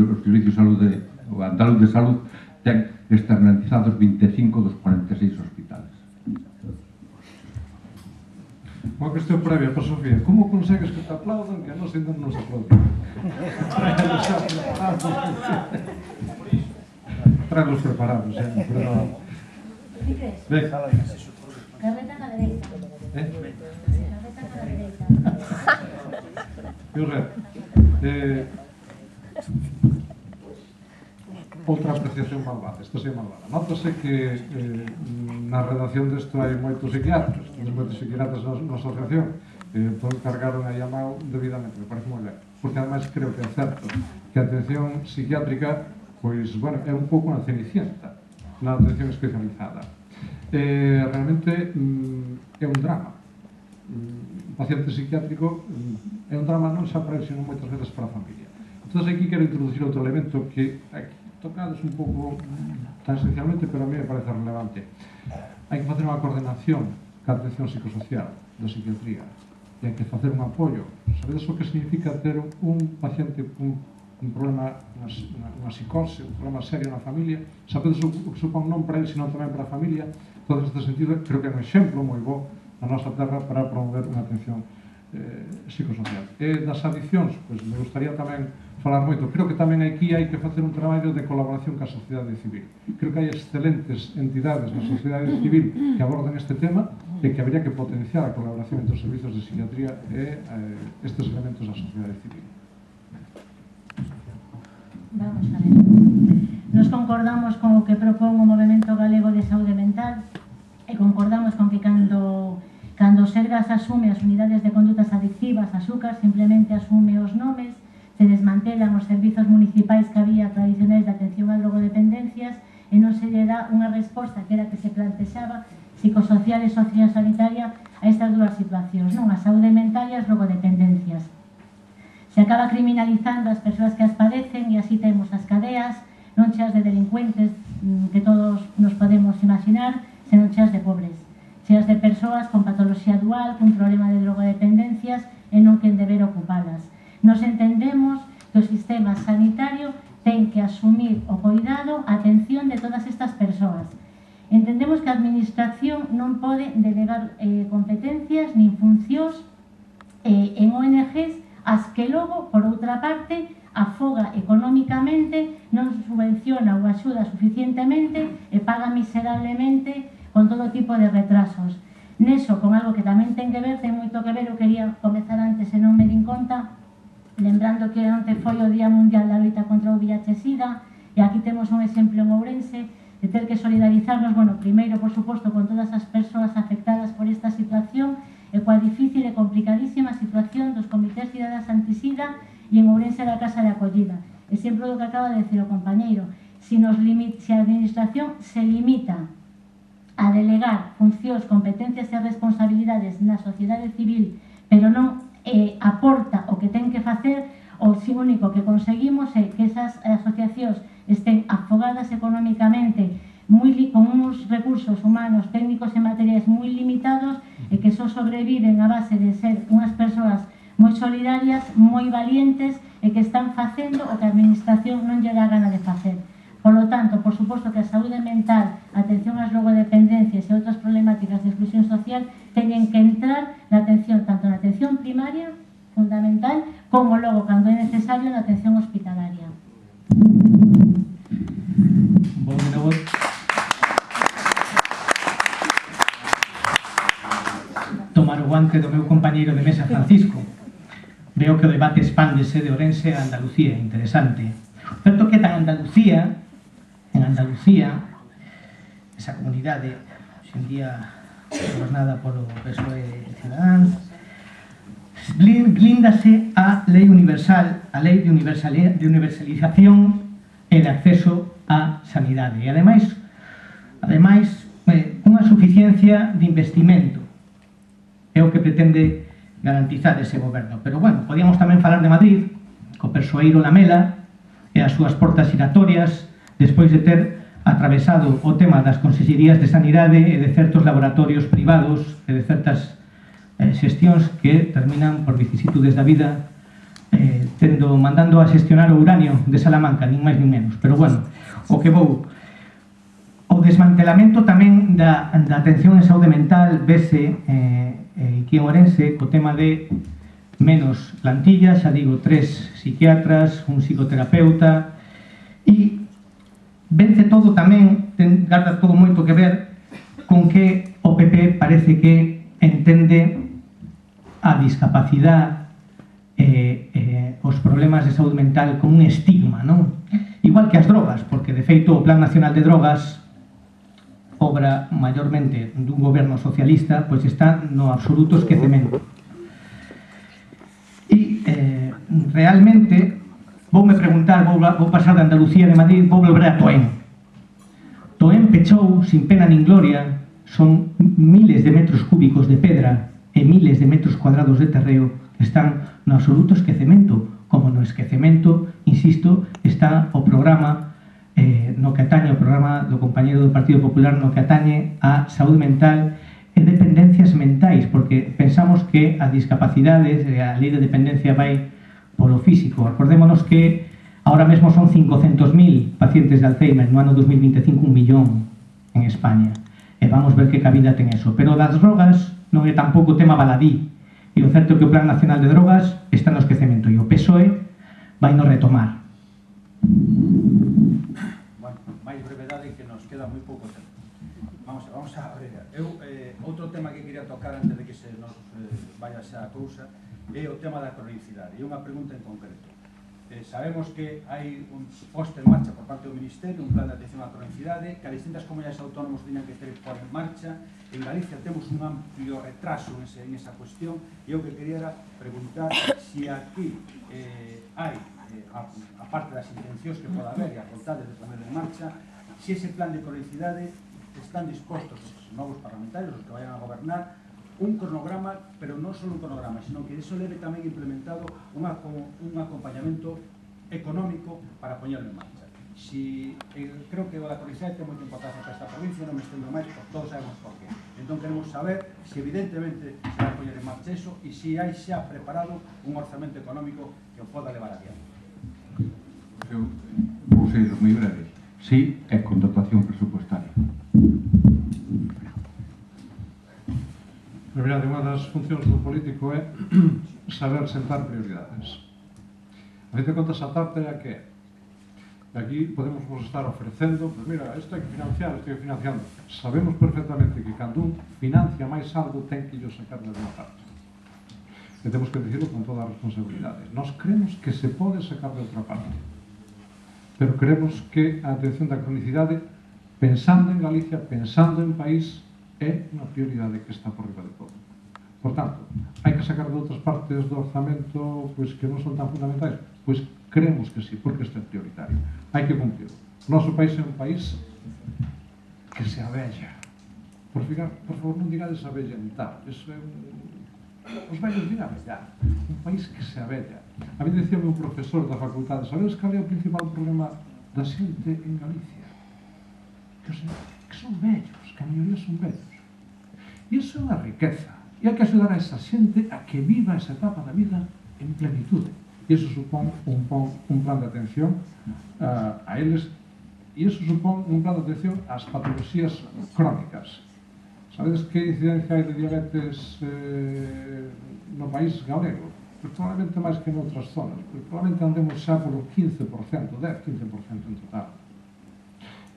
salud ten externalizados 25 dos 46 hospitales. Unha cuestión previa para Sofía. Como consegues que te aplaudan que a nos ainda non nos aplauden? Traemos preparados, pero... Ven. Carreta a la derecha. Carreta a la derecha. Outra apreciación malvada, esta sí malvada. Nótase que na redacción desto hai moitos psiquiatras na asociación, entón cargaron aí a mão debidamente, me parece moi ben, porque ademais creo que é certo que a atención psiquiátrica, pois, bueno, é un pouco unha cenicienta na atención especializada. Realmente é un drama. Un paciente psiquiátrico é un drama non xa para ele, sino moitas veces para a familia. Entón, aquí quero introducir outro elemento que aquí tocados un pouco tan esencialmente, pero a mí me parece relevante. Hai que facer unha coordinación ca atención psicosocial da psiquiatría e hai que facer un apoio. Sabedes o que significa ter un paciente un problema, unha psicose, un problema serio na familia? Sabedes o que supón non para ele, sino tamén para a familia? Todo neste sentido, creo que é un exemplo moi bo na nosa terra para promover unha atención psicosocial. E das adiccións, pois me gustaría tamén falar moito. Creo que tamén aquí hai que facer un traballo de colaboración ca sociedade civil. Creo que hai excelentes entidades na sociedade civil que abordan este tema e que habría que potenciar a colaboración entre os servizos de psiquiatría e estes elementos da sociedade civil. Vamos a ver. Nos concordamos con o que propón o Movemento Galego de Saúde Mental e concordamos con que cando o Sergas asume as unidades de condutas adictivas, a SUCAR simplemente asume os nomes, se desmantelan os servizos municipais que había tradicionais de atención a drogodependencias e non se lle dá unha resposta que era que se plantexaba psicosocial e sociosanitaria a estas dúas situacións, non? A saúde mental e as drogodependencias. Se acaba criminalizando as persoas que as padecen e así temos as cadeas non cheas de delincuentes que todos nos podemos imaginar, senón cheas de pobres, cheas de persoas con patoloxía dual, con problema de drogodependencias e non quen deber ocupalas. Nos entendemos que o sistema sanitario ten que asumir o cuidado, a atención de todas estas persoas. Entendemos que a administración non pode delegar competencias nin funcións en ONGs as que logo, por outra parte, afoga económicamente, non subvenciona ou axuda suficientemente e paga miserablemente con todo tipo de retrasos. Neso, con algo que tamén ten que ver, ten moito que ver, eu quería comezar antes e non me din conta, lembrando que onte foi o Día Mundial da Loita contra o VIH-Sida e aquí temos un exemplo en Ourense de ter que solidarizarnos, bueno, primeiro, por suposto, con todas as persoas afectadas por esta situación e coa difícil e complicadísima situación dos comités cidadás anti-sida e en Ourense da Casa de Acollida. E sempre o que acaba de decir o compañeiro, se a administración se limita a delegar funcións, competencias e responsabilidades na sociedade civil, pero non aporta o que ten que facer, o único que conseguimos é que esas asociacións estén afogadas económicamente, con uns recursos humanos, técnicos e materiais moi limitados e que só sobreviven a base de ser unhas persoas moi solidarias, moi valientes e que están facendo o que a administración non lle dá gana de facer. Por lo tanto, por suposto que a saúde mental, a atención ás drogodependencias e outras problemáticas de exclusión social teñen que entrar na atención, tanto na atención primaria, fundamental, como logo, cando é necesario, na atención hospitalaria. Vou de novo tomar o guante do meu compañeiro de mesa, Francisco. Veo que o debate expándese de Ourense a Andalucía, interesante. Certo que en Andalucía, esa comunidade, hoxe en día gobernada polo PSOE Ciudadanos, blíndase a lei universal, a lei de universalización e de acceso á sanidade. E ademais, unha suficiencia de investimento é o que pretende garantizar ese goberno. Pero, bueno, podíamos tamén falar de Madrid, co persoeiro Lamela e as súas portas giratorias, despois de ter atravesado o tema das consellerías de sanidade e de certos laboratorios privados e de certas xestións que terminan por vicisitudes da vida mandando a xestionar o uranio de Salamanca, nin máis nin menos. Pero, bueno, o desmantelamento tamén da atención en saúde mental vese aquí en Ourense co tema de menos plantillas, xa digo, 3 psiquiatras, un psicoterapeuta, e vence todo tamén, garda todo moito que ver con que o PP parece que entende a discapacidade os problemas de saúde mental como un estigma, non? Igual que as drogas, porque de feito o Plan Nacional de Drogas, obra maiormente dun goberno socialista, pois está no absoluto esquecemento. E realmente voume preguntar, vou pasar de Andalucía de Madrid, vou volver a Toén. Toén pechou sin pena nin gloria, son miles de metros cúbicos de pedra e miles de metros cuadrados de terreo que están no absoluto esquecemento, como no esquecemento, insisto, está o programa no que atañe o programa do compañeiro do Partido Popular no que atañe a saúde mental e dependencias mentais, porque pensamos que a discapacidade, a lei de dependencia vai polo físico. Acordémonos que ahora mesmo son 500.000 pacientes de Alzheimer, no ano 2025 1 millón en España, e vamos ver que cabida ten eso. Pero das drogas non é tampouco tema baladí, E o certo é que o Plan Nacional de Drogas está no esquecemento e o PSOE vai no retomar. Bueno, máis brevedade que nos queda moi pouco tempo. Vamos a ver. Outro tema que quería tocar antes de que se nos vaya xa a cousa é o tema da cronicidade. E unha pregunta en concreto. Sabemos que hai un posto en marcha por parte do Ministerio, un plan de atención á cronicidade, que as distintas comunidades autónomas teñan que ter por en marcha. En Galicia temos un amplio retraso en esa cuestión, e eu que quería era preguntar se aquí hai, aparte das intencións que poda haber e a vontade de poner en marcha, se ese plan de cronicidade están dispostos os novos parlamentarios, os que vayan a gobernar, un cronograma, pero non só un cronograma, sino que iso leve tamén implementado un acompañamento económico para poñerlo en marcha. Creo que a cronicidade ten moita importancia para esta provincia, non me estendo máis, porque todos sabemos por qué. Entón queremos saber se evidentemente se vai poñer en marcha eso e se hai xa preparado un orzamento económico que o poda levar adiante. Eu vou ser moi breve. Sí, é con dotación presupuestaria. Na verdade, unha das funcións do político é saber sentar prioridades. A fin de contas, a tarta é a que é. E aquí podemos vos estar ofrecendo, pues mira, isto hai que financiar, estou financiando. Sabemos perfectamente que cando un financia máis algo ten que yo sacar de alguna parte. E temos que dicirlo con toda a responsabilidade. Nós creemos que se pode sacar de outra parte. Pero creemos que a atención da cronicidade, pensando en Galicia, pensando en país, é unha prioridade que está por riba de todo. Por tanto, hai que sacar de outras partes do orzamento pois, que non son tan fundamentais? Pois creemos que sí, porque este é prioritario. Hai que cumplir. O noso país é un país que se avella. Por favor, non digades avellentar. Eso é os vellos din avellar. Un país que se avella. A mí dicíame un profesor da facultade, sabedes cal é o principal problema da xente en Galicia? Que son vellos, que a maioría son vellos. E iso é unha riqueza. E hai que axudar a esa xente a que viva esa etapa da vida en plenitude. E iso supón un plan de atención a eles. E iso supón un plan de atención ás patoloxías crónicas. Sabedes que incidencia hai de diabetes no país galego? Pues probablemente máis que en outras zonas. Pues probablemente andemos xa polo 15%, 10-15% en total.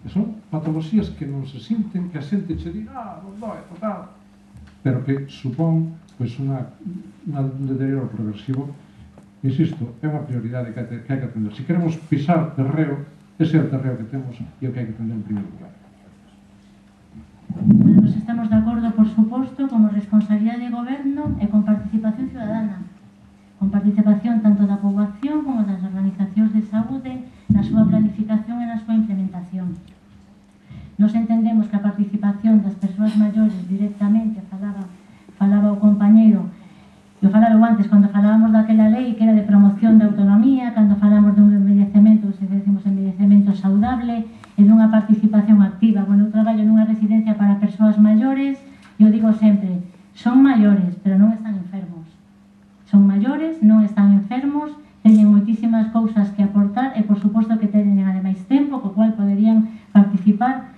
E son patoloxías que non se sinten, que a xente che di, non dói, total. Pero que supón un deterioro progresivo. Insisto, é unha prioridade que hai que atender. Se queremos pisar terreo, ese é o terreo que temos e o que hai que atender en primeiro lugar. Bueno, pues estamos de acordo, por suposto, como responsabilidade de goberno e con participación ciudadana. Con participación tanto da poboación como das organizacións de saúde na súa planificación e na súa implementación. Nos entendemos que a participación das persoas maiores directamente, falaba o compañeiro, eu falaba antes, cando falábamos daquela lei que era de promoción da autonomía, cando falamos dun envellecemento, se decimos envellecemento saudable, e dunha participación activa. Bueno, eu traballo nunha residencia para persoas maiores, e eu digo sempre, son maiores, pero non están enfermos. Son maiores, non están enfermos, teñen moitísimas cousas que aportar e, por suposto, que teñen ademais tempo, co cual poderían participar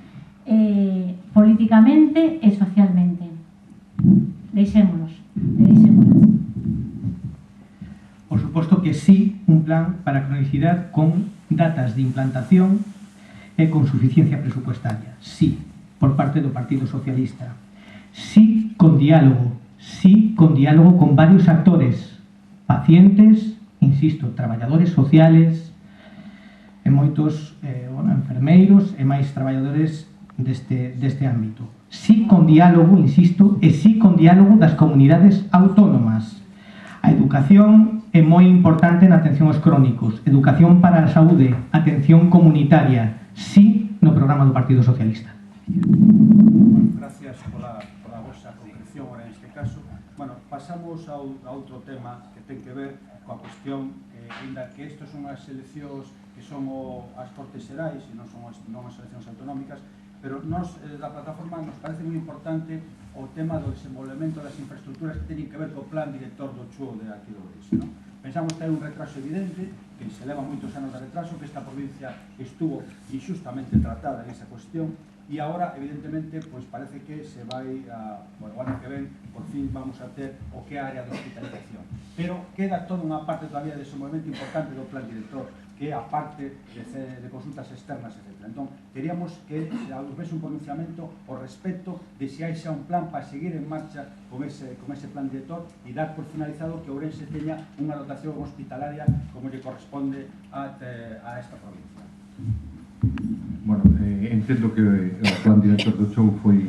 políticamente e socialmente. Deixémonos. Por suposto que sí, un plan para a cronicidade con datas de implantación e con suficiencia presupuestaria. Sí, por parte do Partido Socialista. Sí, con diálogo con varios actores, pacientes, insisto, traballadores sociales, e moitos enfermeiros e máis traballadores deste ámbito. Sí con diálogo, insisto, e sí con diálogo das comunidades autónomas. A educación é moi importante na atención aos crónicos, educación para a saúde, atención comunitaria, sí no programa do Partido Socialista. Gracias pola vosa concreción ahora neste caso. Bueno, pasamos a outro tema que ten que ver coa cuestión, ainda que isto son as eleccións que son as Cortes Xerais e non son as eleccións autonómicas, pero nos, da plataforma, nos parece moi importante o tema do desenvolvemento das infraestructuras que teñen que ver co plan director do CHUO de aquí do Ourense, non? Pensamos que hai un retraso evidente, que se leva moitos anos de retraso, que esta provincia estuvo injustamente tratada en esa cuestión, e agora, evidentemente, pois parece que se vai o ano que ven, por fin vamos a ter o que é a área de hospitalización. Pero queda toda unha parte todavía dese movimento importante do plan director, que é a parte de consultas externas, etc. Entón, teríamos que houvese un pronunciamento ao respecto de se hai xa un plan para seguir en marcha con ese plan director e dar por finalizado que Ourense teña unha dotación hospitalaria como lle corresponde a esta provincia. Bueno, entendo que o plan director do show foi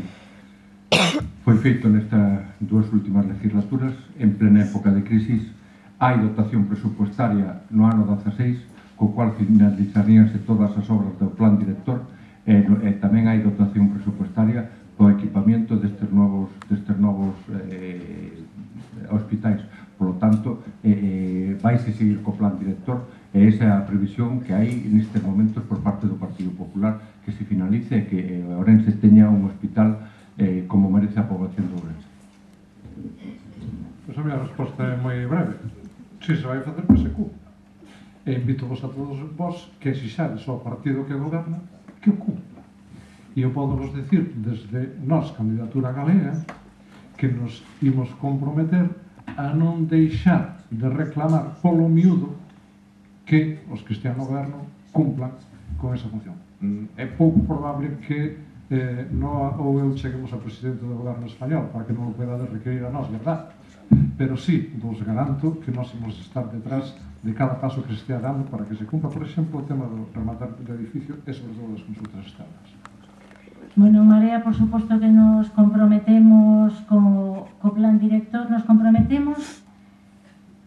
feito nestas dúas últimas legislaturas en plena época de crisis. Hai dotación presupuestaria no ano 16, co cual finalizaríanse todas as obras do plan director, e tamén hai dotación presupuestaria do equipamento destes novos hospitais. Por lo tanto, vaise seguir co plan director, e esa é a previsión que hai nestes momentos por parte do Partido Popular, que se finalice e que Ourense teña un hospital como merece a población de Ourense. Pois a minha resposta é moi breve. Si se vai facer, pois se cumpra. E invito-vos a todos vos que exixades ao partido que goberna que o cumpra. E eu podo vos dicir, desde nós, Candidatura Galega, que nos imos comprometer a non deixar de reclamar polo miúdo que os que estean no goberno cumplan con esa función. É pouco probable que ou eu cheguemos a presidente do goberno español para que non o pueda requerir a nós, verdad? Pero sí, vos garanto que nós imos estar detrás de cada paso que se estea dando para que se cumpla, por exemplo, o tema do rematar do edificio e sobre todo das consultas externas. Bueno, Marea, por suposto que nos comprometemos co plan director, nos comprometemos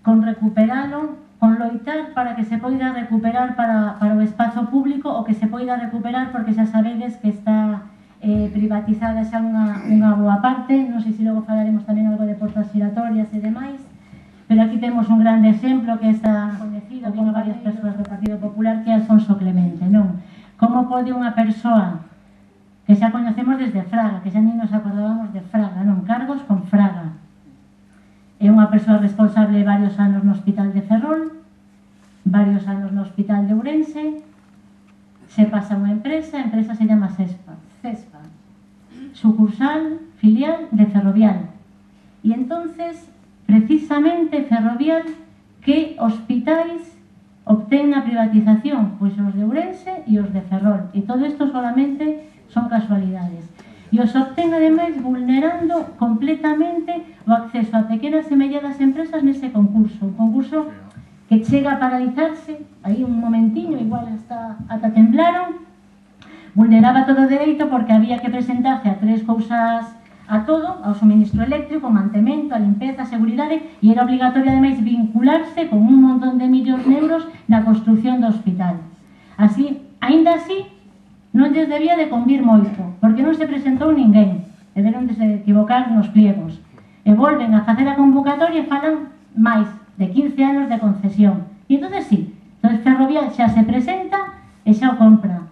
con recuperalo, con loitar para que se poida recuperar para o espazo público o que se poida recuperar porque xa sabedes que está privatizada xa unha boa parte. Non sei se logo falaremos tamén algo de portas giratorias e demais, pero aquí temos un grande exemplo que está coñecido, que a varias persoas do Partido Popular, que é Alfonso Clemente, non? Como pode unha persoa que xa coñecemos desde Fraga, que xa ni nos acordábamos de Fraga, non? Cargos con Fraga. É unha persoa responsable de varios anos no Hospital de Ferrol, varios anos no Hospital de Ourense, se pasa a unha empresa, a empresa se llama CESPA, sucursal, filial de Ferrovial. E entonces, precisamente Ferrovial, que hospitais obtén a privatización? Pois os de Ourense e os de Ferrol. E todo isto solamente son casualidades. E os obtén, ademais, vulnerando completamente o acceso a pequenas e medianas empresas nese concurso. Un concurso que chega a paralizarse, aí un momentiño, igual ata temblaron, vulneraba todo o dereito porque había que presentarse a tres cousas a todo, ao suministro eléctrico, mantemento, a limpeza, a seguridade, e era obligatorio, ademais, vincularse con un montón de millóns de euros na construción do hospital. Así, aínda así, non lles debía de convir moito, porque non se presentou ninguén, e deron de se equivocar nos pliegos. E volven a facer a convocatoria e falan máis de 15 anos de concesión. E entón, sí, Ferrovial xa se presenta e xa o compra.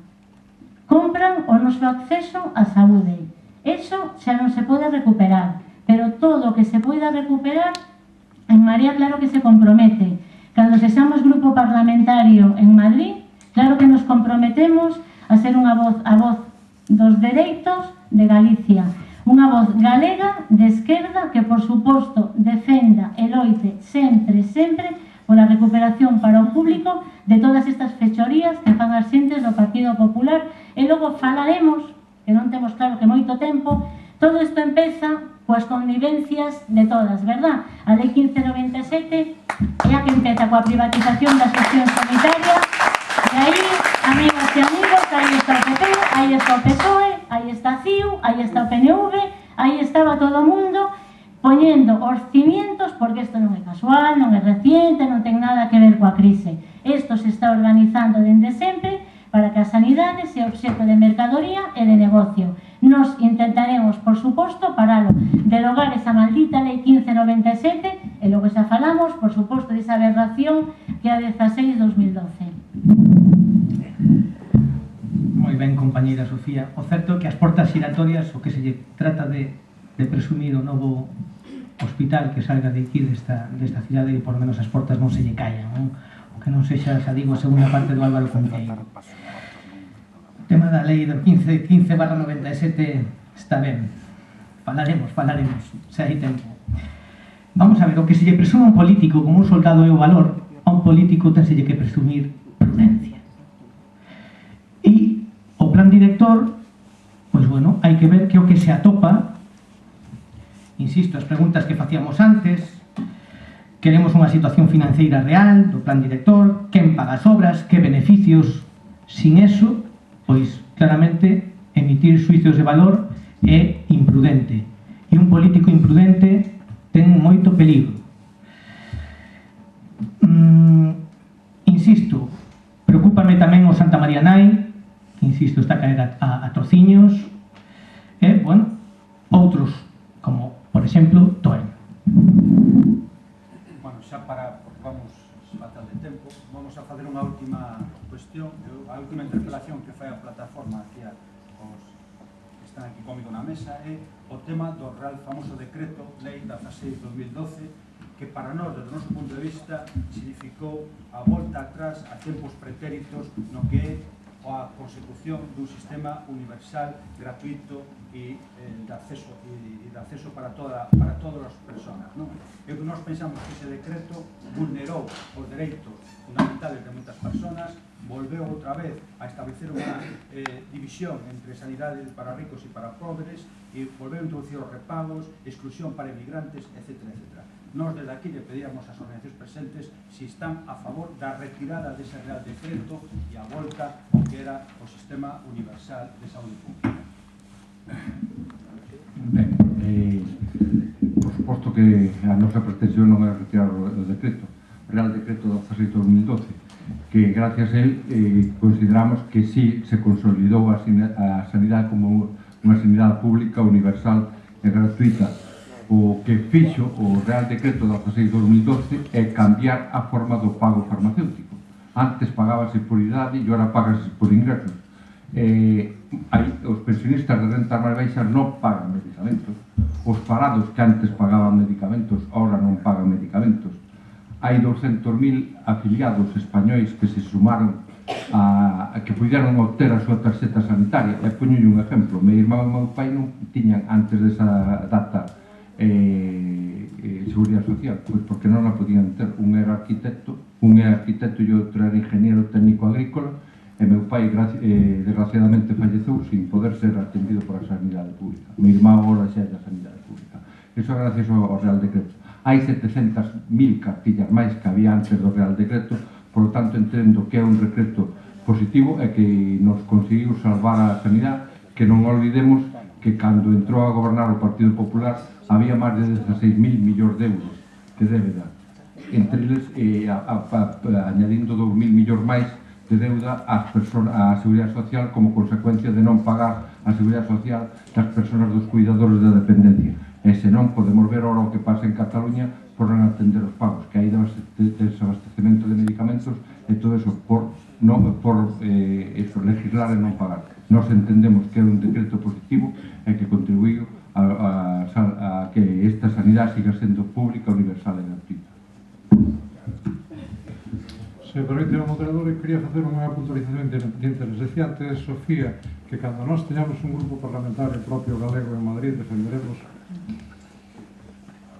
Compran o noso acceso á saúde. Eso xa non se pode recuperar, pero todo o que se poida recuperar, en Marea claro que se compromete. Cando sexamos grupo parlamentario en Madrid, claro que nos comprometemos a ser unha voz, a voz dos dereitos de Galicia, unha voz galega de esquerda que, por suposto, defenda e loite sempre, sempre pola recuperación para o público de todas estas fechorías que fan as xentes do Partido Popular. E logo falaremos, que non temos claro que moito tempo, todo isto empeza coas connivencias de todas, verdad? A Lei 1597 é a que empeza coa privatización da xestión sanitaria, e aí, amigas e amigos, aí está o PP, aí está o PSOE, aí está a CIU, aí está o PNV, aí estaba todo o mundo poñendo os cimientos, porque isto non é casual, non é reciente, non ten nada que ver coa crise. Isto se está organizando dende sempre para que a sanidade sea obxecto de mercadoría e de negocio. Nos intentaremos, por suposto, paralo, derogar esa maldita Lei 1597 e logo xa falamos, por suposto, desa aberración que é a 16/2012. Moi ben, compañeira Sofía. O certo é que as portas giratorias, o que se lle trata de presumir o novo hospital que salga de aquí desta cidade, e por menos as portas non se lle callan, non? O que non sexa, xa digo, a segunda parte do Álvaro Cunqueiro. tema da lei do 15/97 está ben. Falaremos, se hai tempo. Vamos a ver, o que se lle presume a un político como un soldado é o valor, a un político tenselle que presumir prudencia. E o plan director, pois bueno, hai que ver que o que se atopa, insisto, as preguntas que facíamos antes, queremos unha situación financeira real do plan director, quen paga as obras, que beneficios. Sin eso, pois claramente emitir xuicios de valor é imprudente. E un político imprudente ten moito peligro. Insisto, preocúpame tamén o Santa María Nai, que insisto, está a caer a trociños, e, bueno, outros, como, por exemplo, Toen. Bueno, xa para, porque vamos fatal de tempo, vamos a facer unha última cuestión, a última interpelación que fai a plataforma aquí os que están aquí comigo na mesa é o tema do real famoso decreto lei 16/2012 que para nós, desde o noso punto de vista, significou a volta atrás a tempos pretéritos no que é a consecución dun sistema universal, gratuito e de acceso para todas as persoas. E que nós pensamos que ese decreto vulnerou os dereitos fundamentales de moitas persoas, volveu outra vez a establecer unha división entre sanidade para ricos e para pobres, e volveu a introducir os repagos, exclusión para emigrantes, etc. Nós desde aquí le pedíamos ás organizacións presentes se están a favor da retirada dese real decreto e a volta ao que era o sistema universal de saúde pública. Ben, por suposto que a nosa pretensión non é retirar o decreto, o Real Decreto 16/2012, que gracias a él consideramos que sí se consolidou a sanidade como unha sanidade pública, universal e gratuita. O que fixo o Real Decreto 16/2012 é cambiar a forma do pago farmacéutico. Antes pagábase por idade e agora pagase por ingresos. Os pensionistas de rentas máis baixas non pagan medicamentos. Os parados que antes pagaban medicamentos agora non pagan medicamentos. Hai 200.000 afiliados españois que se sumaron a que puderan obter a súa tarxeta sanitaria. E poñolle un exemplo, meu irmão e meu pai non tiñan antes desa data seguridade social, pois porque non a podían ter. Un era arquitecto e outro era ingeniero técnico agrícola, e meu pai desgraciadamente falleceu sin poder ser atendido por a sanidade pública. Meu irmão agora xa é da sanidade pública. Iso gracias ao Real Decreto. Hai 700.000 cartillas máis que había antes do Real Decreto, por lo tanto entendo que é un decreto positivo e que nos conseguiu salvar a sanidade, que non olvidemos que cando entrou a gobernar o Partido Popular había máis de 16.000 millóns de euros de débeda, entre eles añadindo 2.000 millóns máis de deuda á Seguridade Social como consecuencia de non pagar a Seguridade Social das persoas dos cuidadores de dependencia. E se non podemos ver ahora o que pasa en Cataluña por non atender os pagos, que hai desabastecemento de medicamentos e todo eso por legislar e non pagar. Nós entendemos que é un decreto positivo e que contribuiu a que esta sanidade siga sendo pública, universal e gratuita. Se permite o moderador, quería facer unha puntualización independiente. Les decía antes, Sofía, que cando nós teñamos un grupo parlamentario propio galego en Madrid, defenderemos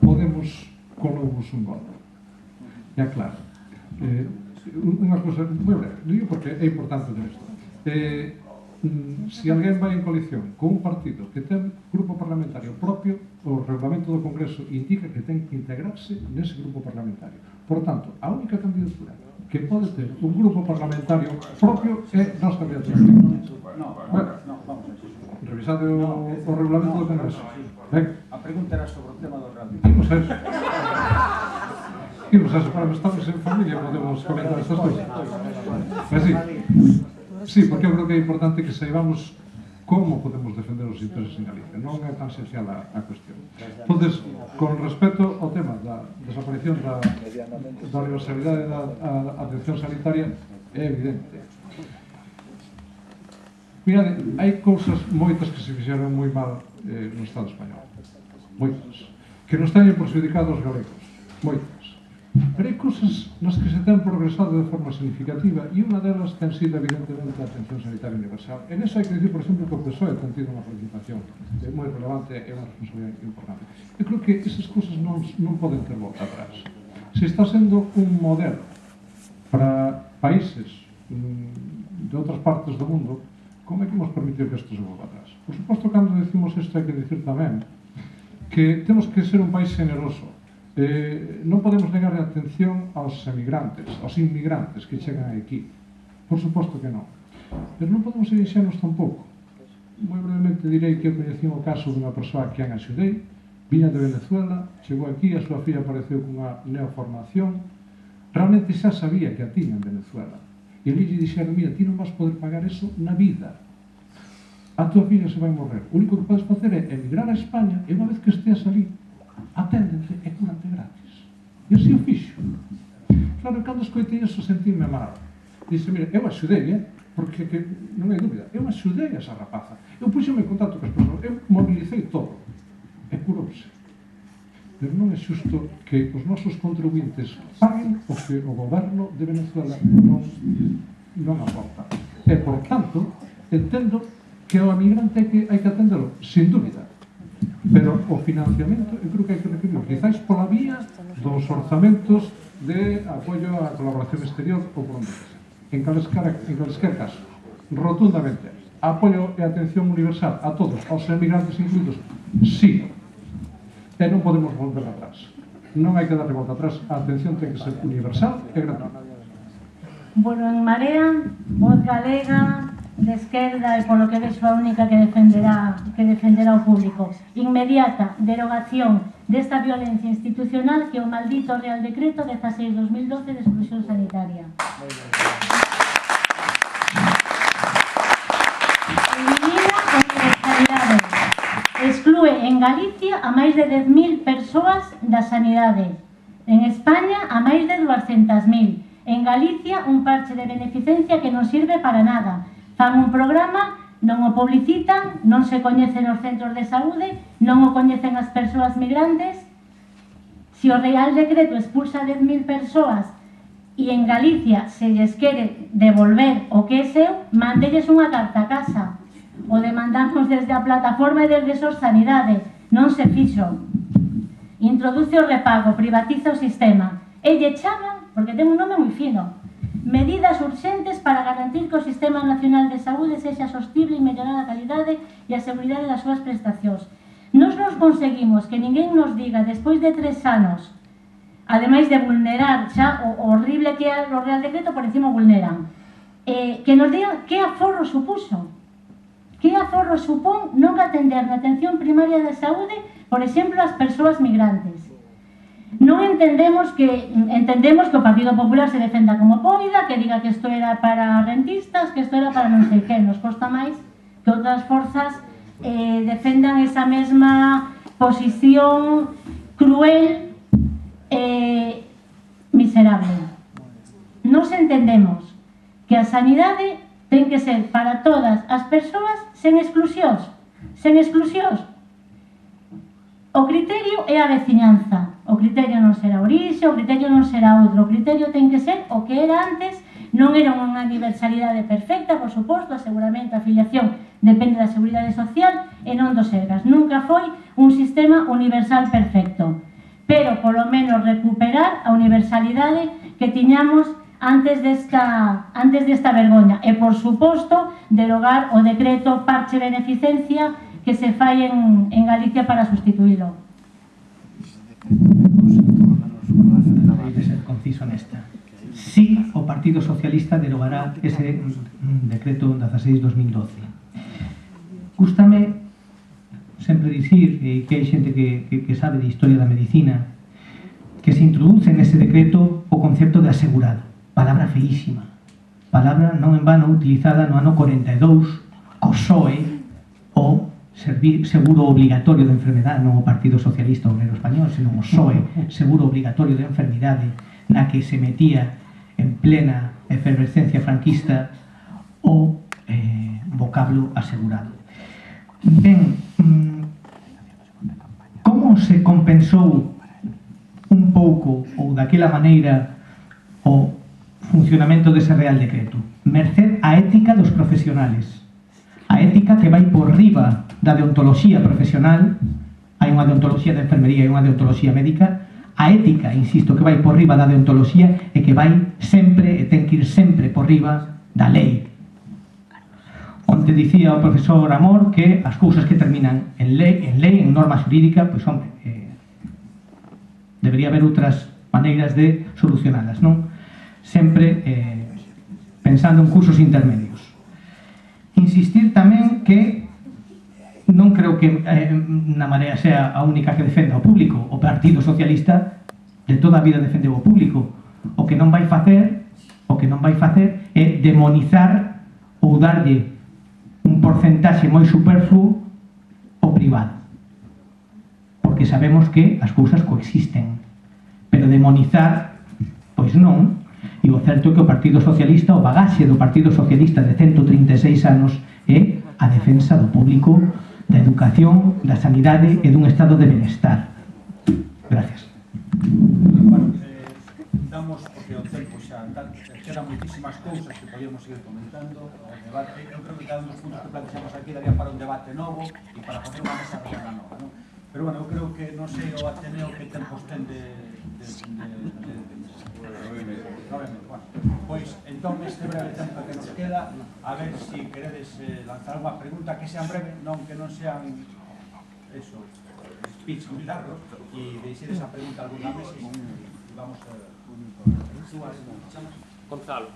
Podemos colomos un gol. Ya claro. Unha cosa moi breve, digo porque é importante isto. Se alguén vai en coalición con un partido que ten grupo parlamentario propio, o regulamento do Congreso indica que ten que integrarse nese grupo parlamentario. Por tanto, a única candidatura que pode ter un grupo parlamentario propio é nosa candidatura. Vamos a ver. Revisade o regulamento do Congreso. A pregunta era sobre o tema do radio. Imos a eso. Imos a eso, para estamos en familia, podemos comentar estas cousas. Mas sí, porque eu creo que é importante que saibamos como podemos defender os intereses en Galicia. Non é tan esencial a cuestión. Entonces, con respecto ao tema da desaparición da universalidade da atención sanitaria, é evidente. Mirade, hai cousas moitas que se fixeron moi mal no Estado español. Moitas. Que nos teñen perxudicado os galegos. Moitas. Pero hai cousas nas que se ten progresado de forma significativa e unha delas ten sido evidentemente a atención sanitaria universal. En eso hai que dicir, por exemplo, que o PSOE ten tido unha participación moi relevante e unha responsabilidade importante. Eu creo que esas cousas non poden ter volta atrás. Se está sendo un modelo para países de outras partes do mundo, como é que nos permitir que isto se volva atrás? Por suposto, cando decimos isto hai que dicir tamén que temos que ser un país generoso. Non podemos negar a atención aos emigrantes, aos inmigrantes que chegan aquí. Por suposto que non. Pero non podemos ser inxenos tampouco. Moi brevemente direi que eu coñecí o caso dunha persoa que a axudei, viña de Venezuela, chegou aquí, a súa filla apareceu cunha neoformación, realmente xa sabía que a tiña en Venezuela. E ali lle dixeron, mira, ti non vas poder pagar eso na vida. A tua filla se vai morrer. O único que podes facer é emigrar a España e unha vez que esteas ali, aténdente e curante gratis. E así o fixo. Claro, cando escoitei iso sentíme mal. Dixe, mira, eu axudei, porque non hai dúbida, eu axudei a esa rapaza. Eu puxeme en contacto con as persoas, eu mobilicei todo. E curouse. Pero non é xusto que os nosos contribuintes paguen o que o goberno de Venezuela non aporta. E, por tanto, entendo que o emigrante hai que atendelo, sin dúbida. Pero o financiamento, eu creo que hai que recibirlo, quizáis pola vía dos orzamentos de apoio á colaboración exterior ou por onde que sea. En calesquer caso, rotundamente, apoio e atención universal a todos, aos emigrantes incluídos, sí. E non podemos volver atrás. Non hai que darle volta atrás. A atención ten que ser universal e gratuita. Bueno, en Marea, Voz Galega, de esquerda e polo que vexo a única que defenderá o público. Inmediata derogación desta violencia institucional que o maldito Real Decreto 16/2012 de exclusión sanitaria. Elimina a universalidade. Exclúe en Galicia a máis de 10.000 persoas da sanidade. En España a máis de 200.000. En Galicia un parche de beneficencia que non sirve para nada. Fan un programa, non o publicitan, non se coñecen os centros de saúde, non o coñecen as persoas migrantes. Se o Real Decreto expulsa 10.000 persoas e en Galicia se lles quere devolver o que é seu, mándelles unha carta a casa. O demandamos desde a plataforma e desde SOS Sanidade. Non se fixo. Introduce o repago, privatiza o sistema. E lle chaman, porque ten un nome moi fino, medidas urxentes para garantir que o Sistema Nacional de Saúde sexa sostible e mellorar a calidade e a seguridade das súas prestacións. Nos conseguimos que ninguén nos diga, despois de 3 anos, ademais de vulnerar xa o horrible que é o Real Decreto, por encima vulneran, que nos digan que aforro supuso. Que aforro supón non atender na atención primaria de saúde, por exemplo, as persoas migrantes. Non entendemos que o Partido Popular se defenda como poida, que diga que isto era para rentistas, que isto era para non sei que. Nos costa máis que outras forzas defendan esa mesma posición cruel e miserable. Nos entendemos que a sanidade ten que ser para todas as persoas sen exclusións. Sen exclusións. O criterio é a veciñanza. O criterio non será orixe, o criterio non será outro. O criterio ten que ser o que era antes. Non era unha universalidade perfecta, por suposto, seguramente a afiliación depende da seguridade social e non dos Sergas. Nunca foi un sistema universal perfecto. Pero, polo menos, recuperar a universalidade que tiñamos antes desta vergoña. E, por suposto, derogar o decreto parche beneficencia que se fai en Galicia para sustituílo. Hai de ser conciso nesta. Sí, o Partido Socialista derogará ese decreto 16/2012. Gústame sempre dicir que hai xente que sabe de historia da medicina que se introduce nese decreto o concepto de asegurado. Palabra feísima. Palabra non en vano utilizada no ano 42 co PSOE o seguro obligatorio de enfermedade, non o Partido Socialista Obrero Español, senón o PSOE, seguro obligatorio de enfermidade, na que se metía en plena efervescencia franquista o vocablo asegurado. Ben, como se compensou un pouco ou ou daquela maneira o funcionamento dese Real Decreto, merced a ética dos profesionales, a ética que vai por riba da deontoloxía profesional. Hai unha deontoloxía de enfermería e unha deontoloxía médica. A ética, insisto, que vai por riba da deontoloxía e que vai sempre, e ten que ir sempre por riba da lei. Onte dicía o profesor Amor que as cousas que terminan en lei, en norma xurídica, pois, hombre, debería haber outras maneiras de solucionalas, non? Sempre pensando en cursos intermedios. Insistir tamén que non creo que na Marea sea a única que defenda o público. O Partido Socialista de toda a vida defendeu o público. O que non vai facer é demonizar ou darlle un porcentaxe moi superfluo ao privado, porque sabemos que as cousas coexisten, pero demonizar, pois non. E o certo é que o Partido Socialista, o bagaxe do Partido Socialista de 136 anos é a defensa do público, da educación, da sanidade e dun estado de benestar. Gracias. Bueno, damos, porque o tempo xa quedan moitísimas cousas que podíamos seguir comentando. O debate, eu creo que cada un dos puntos que planteamos aquí daría para un debate novo e para facer unha mesa redonda nova, non? Pero, bueno, eu creo que non sei o Ateneo que tempos ten de 9 meses. Bueno, pois, entón, este breve tempo que nos queda, a ver se queredes lanzar unha pregunta que sean breve, non que non sean eso, speech muy largo, e deixedes a pregunta alguna vez e vamos a... Gonzalo.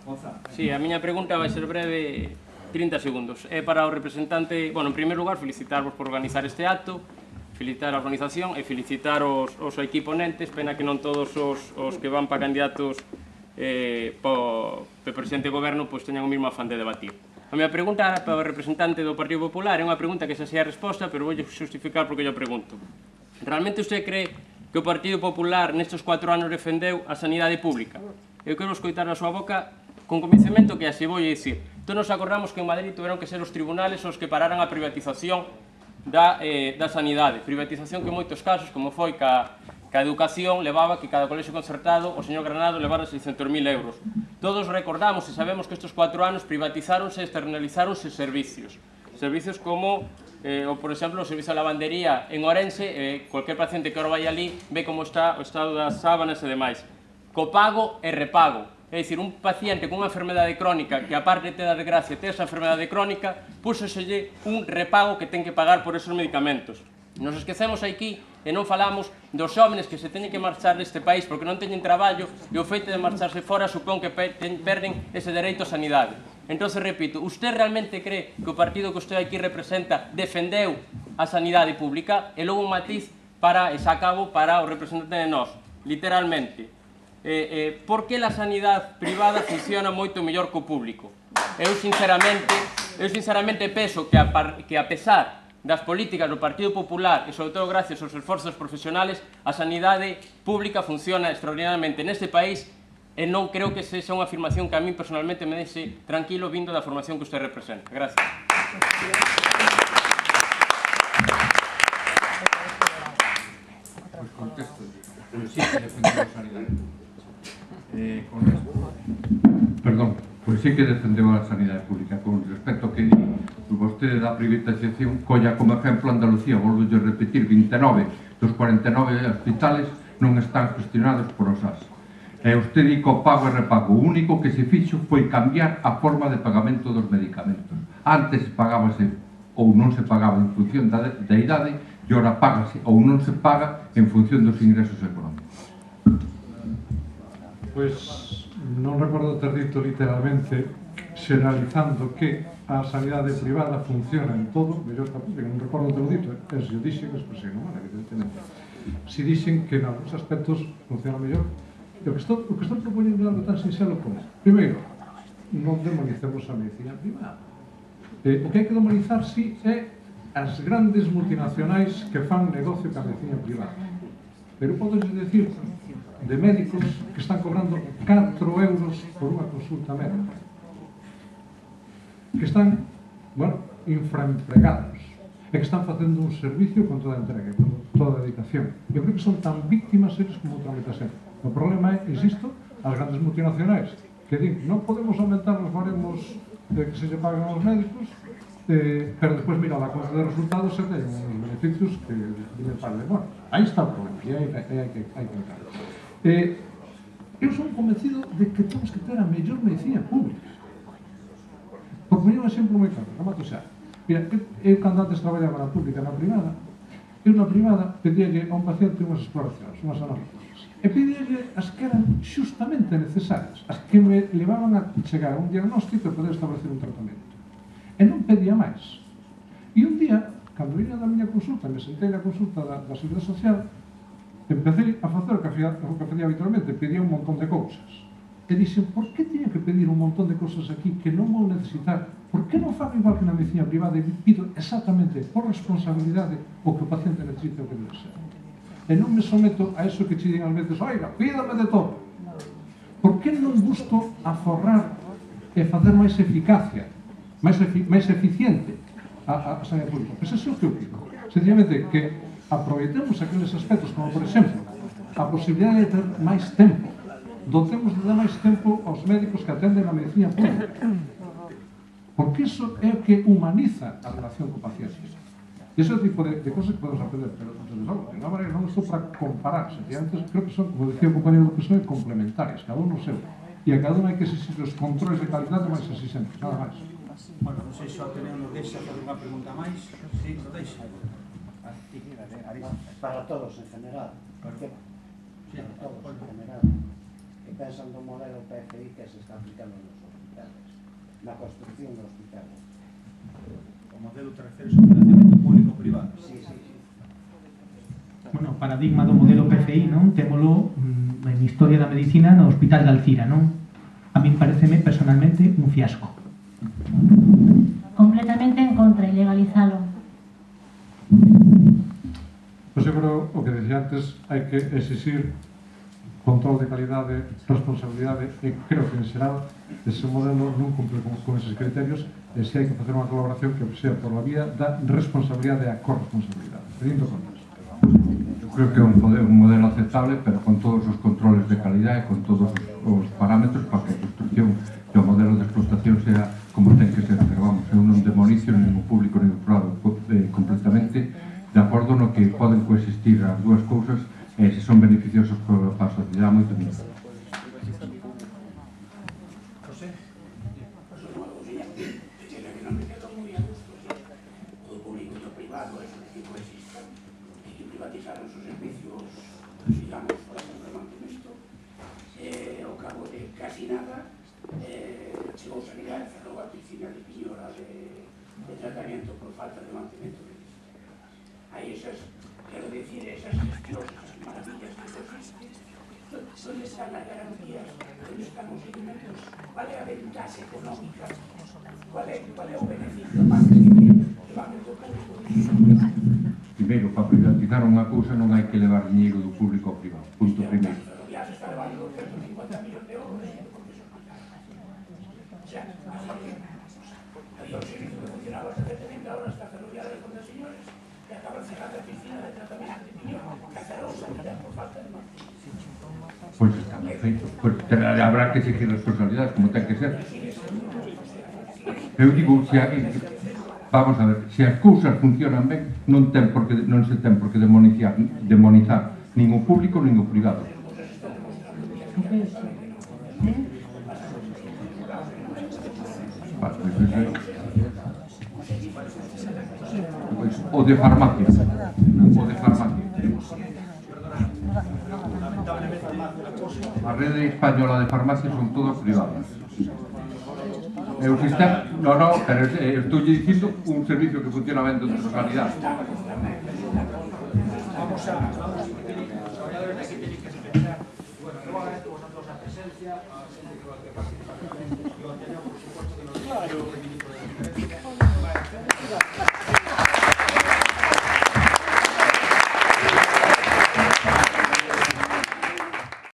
Sí, a miña pregunta vai ser breve, 30 segundos. É para o representante, bueno, en primeiro lugar, felicitarvos por organizar este acto, felicitar a organización e felicitar os equipo ponentes. Pena que non todos os que van para candidatos para presidente do goberno pois teñan o mesmo afán de debatir. A miña pregunta para o representante do Partido Popular é unha pregunta que xa sei a resposta, pero vou justificar porque eu pregunto. Realmente usted cree que o Partido Popular nestes 4 anos defendeu a sanidade pública? Eu quero escoitar na súa boca con convencemento que así vou dicir. Entón nos acordamos que en Madrid tuveron que ser os tribunales os que pararan a privatización da sanidade. Privatización que en moitos casos, como foi ca educación, levaba que cada colexio concertado o señor Granado levara 600.000 euros. Todos recordamos e sabemos que estes 4 anos privatizáronse e externalizáronse servicios. Servicios como, por exemplo, o servicio de lavandería en Ourense. Cualquier paciente que ahora vai ali ve como está o estado das sábanas e demais. Copago e repago. É dicir, un paciente con unha enfermedade crónica que, aparte de ter a desgracia de ter esa enfermedade crónica, púxoselle un repago que ten que pagar por esos medicamentos. Nos esquecemos aquí e non falamos dos xóvenes que se teñen que marchar deste país porque non teñen traballo, e o feito de marcharse fora supón que perden ese dereito a sanidade. Entón, repito, usted realmente cree que o partido que usted aquí representa defendeu a sanidade pública? E logo un matiz para, e xa acabo, para o representante de nós, literalmente. Por que a sanidade privada funciona moito mellor que o público? Eu sinceramente penso que a pesar das políticas do Partido Popular e, sobre todo, gracias aos esforzos profesionales, a sanidade pública funciona extraordinariamente neste país, e non creo que sexa unha afirmación que a mí personalmente me deixe tranquilo vindo da formación que usted representa. Gracias. Pois contesto. Pois sí que defendeu a sanidade. Perdón, pois sí que defendeu a sanidade pública. Con respecto a que vostede da privatización, colla como exemplo Andalucía, volvo a repetir, 29 dos 49 hospitales non están gestionados por OSAS. E usted di que o pago e repago, o único que se fixo foi cambiar a forma de pagamento dos medicamentos. Antes pagábase ou non se pagaba en función da idade, e ora págase ou non se paga en función dos ingresos económicos. Pois non recordo ter dito literalmente xeralizando que a sanidade privada funciona en todo, mellor que a pública, non recordo ter dito, se o dixen, expresión humana, evidentemente. Si dixen que en algúns aspectos funciona mellor, o que estou propoñendo algo tan sinxelo como, primeiro, non demonicemos a medicina privada. O que hai que demonizar, si, é as grandes multinacionais que fan negocio ca medicina privada. Pero podes decir de médicos que están cobrando 4 euros por unha consulta médica, que están, bueno, infraempregados, e que están facendo un servicio con toda a entrega, con toda a dedicación. Eu creo que son tan víctimas eles como outra moita xente. O problema é, insisto, as grandes multinacionais que din, non podemos aumentar os baremos que se lle pagan aos médicos, pero despois mira a conta de resultados e ten uns beneficios que viñen para de bueno. Aí está o problema, e hai que entrar. Eu son convencido de que temos que ter a mellor medicina pública. Por poñer un exemplo moi claro, remato xa. Mira, eu cando antes traballaba na pública, na privada, eu na privada pedíalle a un paciente unhas exploracións, unhas análisis, e pedíalle as que eran xustamente necesarias, as que me levaban a chegar a un diagnóstico e poder establecer un tratamento. E non pedía máis. E un día, cando vine da miña consulta, me sentei na consulta da Seguridade Social, empecé a facer o que facía habitualmente, pedía un montón de cousas. E dixen, por que tiña que pedir un montón de cousas aquí que non vou necesitar? Por que non fago igual que na medicina privada e pido exactamente por responsabilidade o que o paciente necesita o que necesita? E non me someto a eso que che din ás veces, oiga, pídame de todo. Por que non busco aforrar e facer máis eficacia, máis eficiente a sanidade pública? Pois é o que eu pido. Sencillamente que aproveitemos aqueles aspectos, como por exemplo, a posibilidade de ter máis tempo. Dotemos de dar máis tempo aos médicos que atenden a medicina pública. Porque iso é o que humaniza a relación co paciente. E ese é o tipo de cosas que podemos aprender, pero desde logo, de unha maneira non estou para comparar, sencillamente creo que son, como decía o compañero do PSOE, complementarias, cada un no seu. E a cada un hai que exigir os controles de calidade máis exigentes, nada máis. Bueno, non sei se o Ateneo nos deixa fazer unha pregunta máis. Sí, nos deixa. Para todos en general. Por que? Para todos en general. Que pensan do modelo PFI que se está aplicando nos hospitales, na construcción dos hospitales. O modelo terceiro é o financiamento público-privado. Sí, sí, sí. Bueno, o paradigma do modelo PFI, non? Témolo en historia da medicina no Hospital de Alcira, non? A min pareceme personalmente un fiasco. Completamente en contra, ilegalizalo. Pois eu creo, o que decía antes, hai que exigir control de calidade, responsabilidade, e creo que en xeral ese modelo non cumple con eses criterios, e se hai que facer unha colaboración que sea por la vía da responsabilidade e a corresponsabilidade. Pedindo contas. Eu creo que é un modelo aceptable, pero con todos os controles de calidade, con todos os parámetros para que a construcción do modelo de explotación sea como ten que ser. Pero vamos, eu non demonicio nin o público nin o privado, completamente de acordo no que poden coexistir as dúas cousas e se son beneficiosos para a sociedade moito menos. Chegou sanidade, cerrou a piscina de Piñora de tratamiento por falta de mantemento de sistemas. Hai esas, quero decir, esas maravillas que ¿dónde están las garantías? ¿Dónde están os seguimentos? ¿Cuál é a ventaxa económica? ¿Cuál é o beneficio máis que va a ter do público? Primeiro, para privatizar unha cousa non hai que levar dinheiro do público ao privado. Punto primeiro. Ya se está levando 250 millóns de euros porque son o sea, había un servicio que funcionaba perfectamente, ahora está ferroviaria con los señores y acaban cerrando la piscina de tratamiento de Piñón, que cerró sanidad por falta de mantenimiento. Pois está mal feito. Pois habrá que exigir responsabilidades, como ten que ser. Eu digo, vamos a ver, se as cousas funcionan ben, non se ten por que demonizar nin o público nin o privado. O de farmacia. A rede española de farmacias son todas privadas. E o sistema, pero estou dicindo un servicio que funciona ben dentro da sanidade. Vamos a